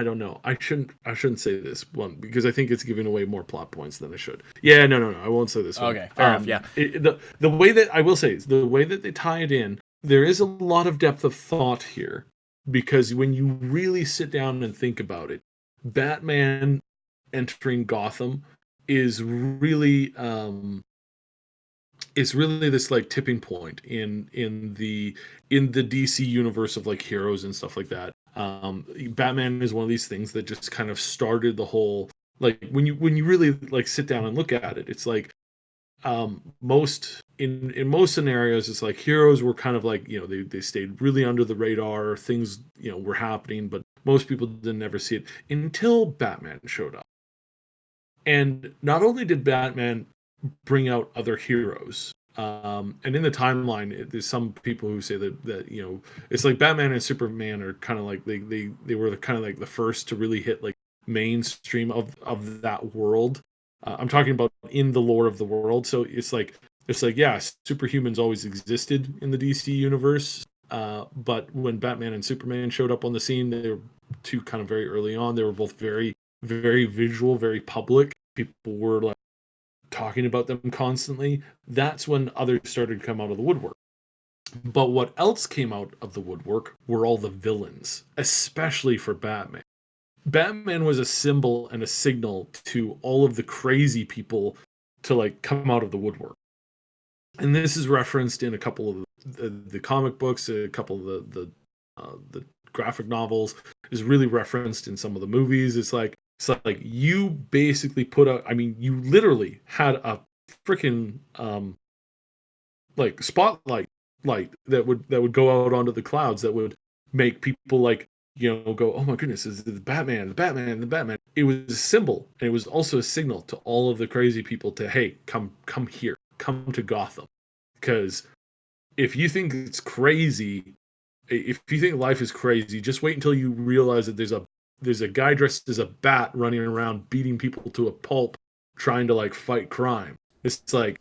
Speaker 3: don't know. I shouldn't say this one because I think it's giving away more plot points than I should. Yeah, no, I won't say this one.
Speaker 2: Okay, fair enough. Yeah,
Speaker 3: the way that I will say is the way that they tie it in. There is a lot of depth of thought here because when you really sit down and think about it, Batman entering Gotham is really this like tipping point in the DC universe of like heroes and stuff like that. Batman is one of these things that just kind of started the whole, like when you really like sit down and look at it, it's like most scenarios it's like heroes were kind of like, they stayed really under the radar, things were happening, but most people didn't ever see it until Batman showed up. And not only did Batman bring out other heroes, and in the timeline, there's some people who say that it's like Batman and Superman are kind of like they were kind of like the first to really hit like mainstream of that world. I'm talking about in the lore of the world. So it's like yeah, superhumans always existed in the DC universe, but when Batman and Superman showed up on the scene, they were two kind of very early on. They were both very, very visual, very public. People were like talking about them constantly. That's when others started to come out of the woodwork. But what else came out of the woodwork were all the villains, especially for Batman. Batman was a symbol and a signal to all of the crazy people to like come out of the woodwork. And this is referenced in a couple of the comic books, a couple of the graphic novels, is really referenced in some of the movies. It's like you basically you literally had a freaking like spotlight light that would go out onto the clouds that would make people like go, oh my goodness, is the Batman, the Batman. It was a symbol, and it was also a signal to all of the crazy people to, hey, come here, come to Gotham. Because if you think it's crazy, if you think life is crazy, just wait until you realize that there's a guy dressed as a bat running around beating people to a pulp, trying to like fight crime. It's like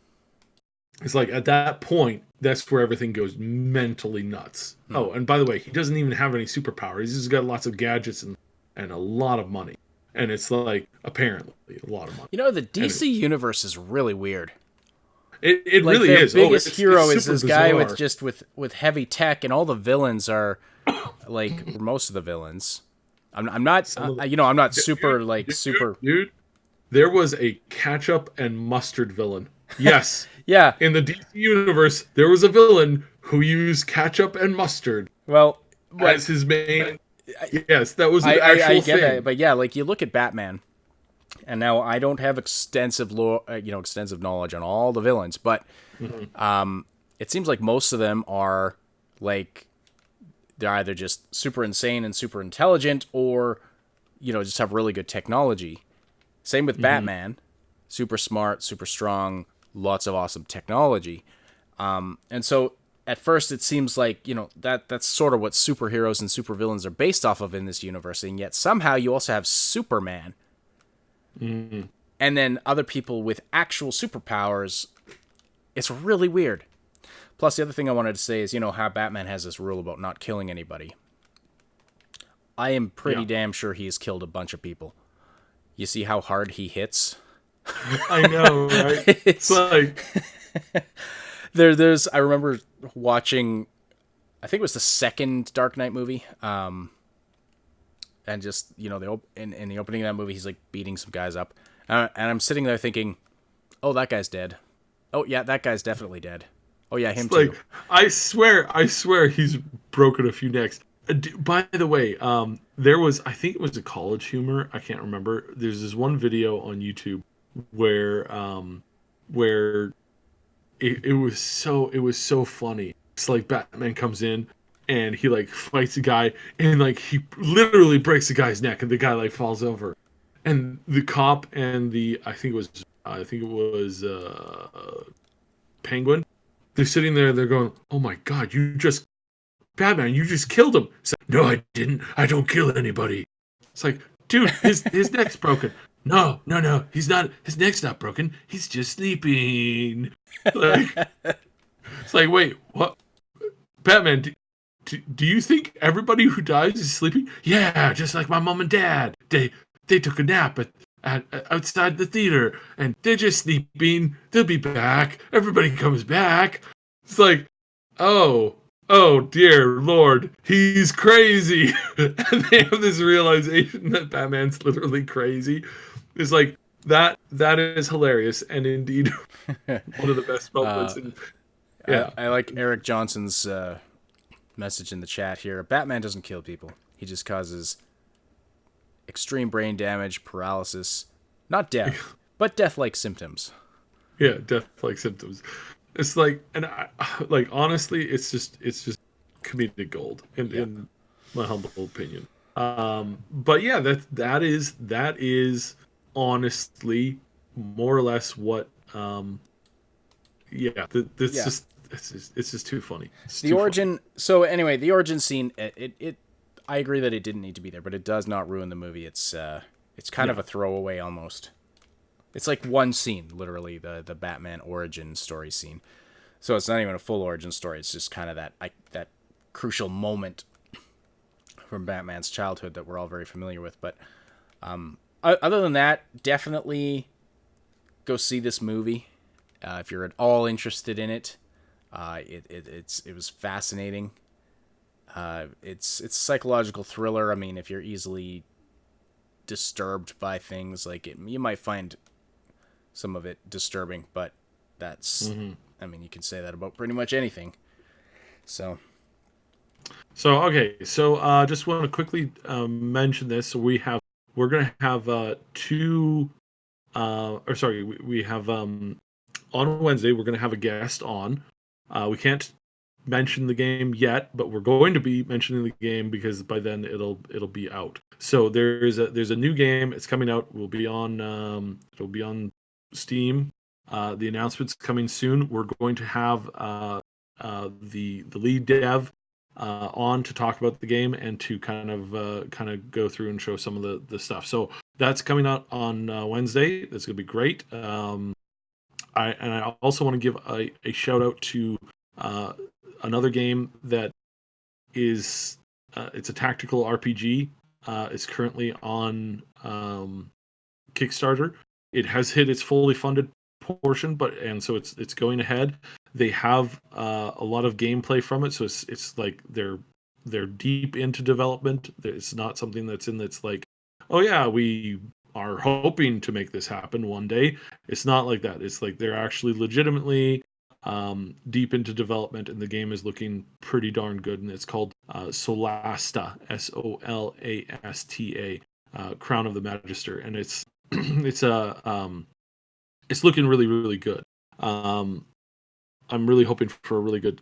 Speaker 3: at that point, that's where everything goes mentally nuts. Oh, and by the way, he doesn't even have any superpowers. He's just got lots of gadgets and a lot of money. And it's like, apparently, a lot of money.
Speaker 2: You know, the DC universe is really weird.
Speaker 3: It
Speaker 2: like
Speaker 3: really
Speaker 2: their
Speaker 3: is.
Speaker 2: biggest hero
Speaker 3: it's
Speaker 2: is this
Speaker 3: bizarre.
Speaker 2: guy with heavy tech, and all the villains are like most of the villains. I'm not super.
Speaker 3: Dude, there was a ketchup and mustard villain. Yes.
Speaker 2: Yeah.
Speaker 3: In the DC universe, there was a villain who used ketchup and mustard.
Speaker 2: Well,
Speaker 3: as his main. Yes, that was an actual
Speaker 2: I get
Speaker 3: thing.
Speaker 2: that, but yeah, like you look at Batman, and now I don't have extensive knowledge on all the villains, but it seems like most of them are like they're either just super insane and super intelligent, or just have really good technology. Same with Batman, super smart, super strong, lots of awesome technology, and so. At first, it seems like, that's sort of what superheroes and supervillains are based off of in this universe, and yet somehow you also have Superman. And then other people with actual superpowers. It's really weird. Plus, the other thing I wanted to say is, how Batman has this rule about not killing anybody. I am pretty damn sure he's killed a bunch of people. You see how hard he hits?
Speaker 3: I know, right? It's like...
Speaker 2: I remember watching, I think it was the second Dark Knight movie, and just in the opening of that movie, he's like beating some guys up, and I'm sitting there thinking, oh, that guy's dead. Oh yeah, that guy's definitely dead. Oh yeah, him too.
Speaker 3: I swear he's broken a few necks. By the way, I think it was a College Humor, I can't remember. There's this one video on YouTube where it was so funny. It's like Batman comes in and he like fights a guy and like he literally breaks the guy's neck and the guy like falls over. And the cop and I think it was Penguin. They're sitting there, they're going, "Oh my god, Batman, you just killed him." It's like, "No, I didn't. I don't kill anybody." It's like, dude, his neck's broken. No, he's not. His neck's not broken. He's just sleeping. It's like, wait, what? Batman, do you think everybody who dies is sleeping? Yeah, just like my mom and dad. They took a nap outside the theater, and they're just sleeping. They'll be back. Everybody comes back. It's like, oh dear Lord, he's crazy. And they have this realization that Batman's literally crazy. It's like, that is hilarious, and indeed one of the best moments.
Speaker 2: I like Eric Johnson's message in the chat here. Batman doesn't kill people. He just causes extreme brain damage, paralysis, not death, but death-like symptoms.
Speaker 3: Yeah, death-like symptoms. It's like, and honestly, it's just comedic gold in my humble opinion. But yeah, that is honestly more or less what. It's just too funny.
Speaker 2: The origin. Funny. So anyway, the origin scene. It I agree that it didn't need to be there, but it does not ruin the movie. It's kind of a throwaway almost. It's like one scene, literally, the Batman origin story scene. So it's not even a full origin story. It's just kind of that crucial moment from Batman's childhood that we're all very familiar with. But other than that, definitely go see this movie if you're at all interested in it. It was fascinating. It's a psychological thriller. I mean, if you're easily disturbed by things like it, you might find some of it disturbing, but that's, I mean, you can say that about pretty much anything. So okay. So,
Speaker 3: just want to quickly, mention this. So we're going to have, we have, on Wednesday, we're going to have a guest on. We can't mention the game yet, but we're going to be mentioning the game because by then it'll be out. So there's a new game. It's coming out. It'll be on Steam The announcement's coming soon. We're going to have the lead dev on to talk about the game and to kind of go through and show some of the stuff. So that's coming out on Wednesday. That's going to be great. I also want to give a shout out to another game that is it's a tactical RPG. It's currently on Kickstarter. It has hit its fully funded portion, and so it's going ahead. They have a lot of gameplay from it, so it's like they're deep into development. It's not something that's like, oh yeah, we are hoping to make this happen one day. It's not like that. It's like they're actually legitimately deep into development, and the game is looking pretty darn good. And it's called Solasta, Solasta, Crown of the Magister, and it's it's looking really, really good. I'm really hoping for a really good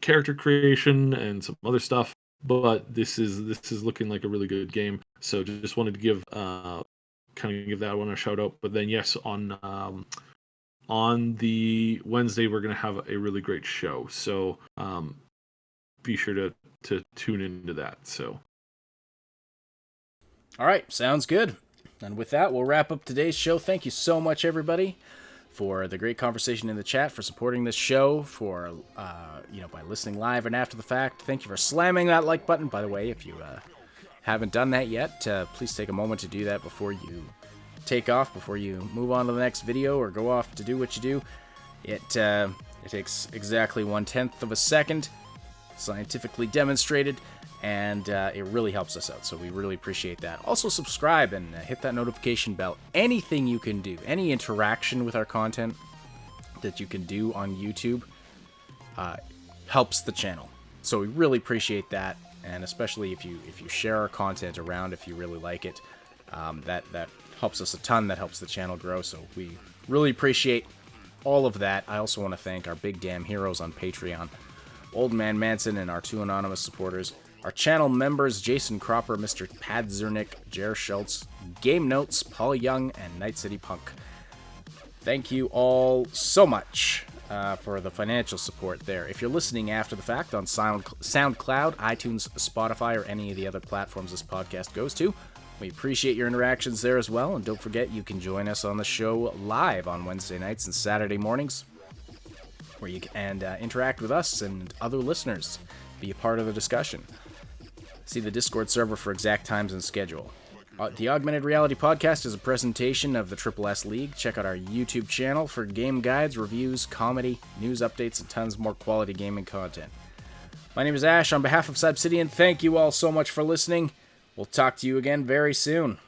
Speaker 3: character creation and some other stuff, but this is looking like a really good game. So just wanted to give that one a shout out. But then yes, on the Wednesday we're gonna have a really great show. So be sure to tune into that. So
Speaker 2: all right, sounds good. And with that, we'll wrap up today's show. Thank you so much, everybody, for the great conversation in the chat, for supporting this show, for by listening live and after the fact. Thank you for slamming that like button. By the way, if you haven't done that yet, please take a moment to do that before you take off, before you move on to the next video or go off to do what you do. It takes exactly 1/10 of a second, scientifically demonstrated, and it really helps us out, so we really appreciate that. Also subscribe and hit that notification bell. Anything you can do, any interaction with our content that you can do on YouTube helps the channel, so we really appreciate that. And especially if you share our content around, if you really like it, that helps us a ton. That helps the channel grow, so we really appreciate all of that. I also want to thank our big damn heroes on Patreon, Old Man Manson and our 2 anonymous supporters, our channel members Jason Cropper, Mr. Padzernick, Jer Schultz, Game Notes, Paul Young, and Night City Punk. Thank you all so much for the financial support there. If you're listening after the fact on SoundCloud, iTunes, Spotify, or any of the other platforms this podcast goes to, we appreciate your interactions there as well. And don't forget, you can join us on the show live on Wednesday nights and Saturday mornings, where you can interact with us and other listeners, be a part of the discussion. See the Discord server for exact times and schedule. The Augmented Reality Podcast is a presentation of the Triple S League. Check out our YouTube channel for game guides, reviews, comedy, news updates, and tons more quality gaming content. My name is Ash. On behalf of Subsidian, thank you all so much for listening. We'll talk to you again very soon.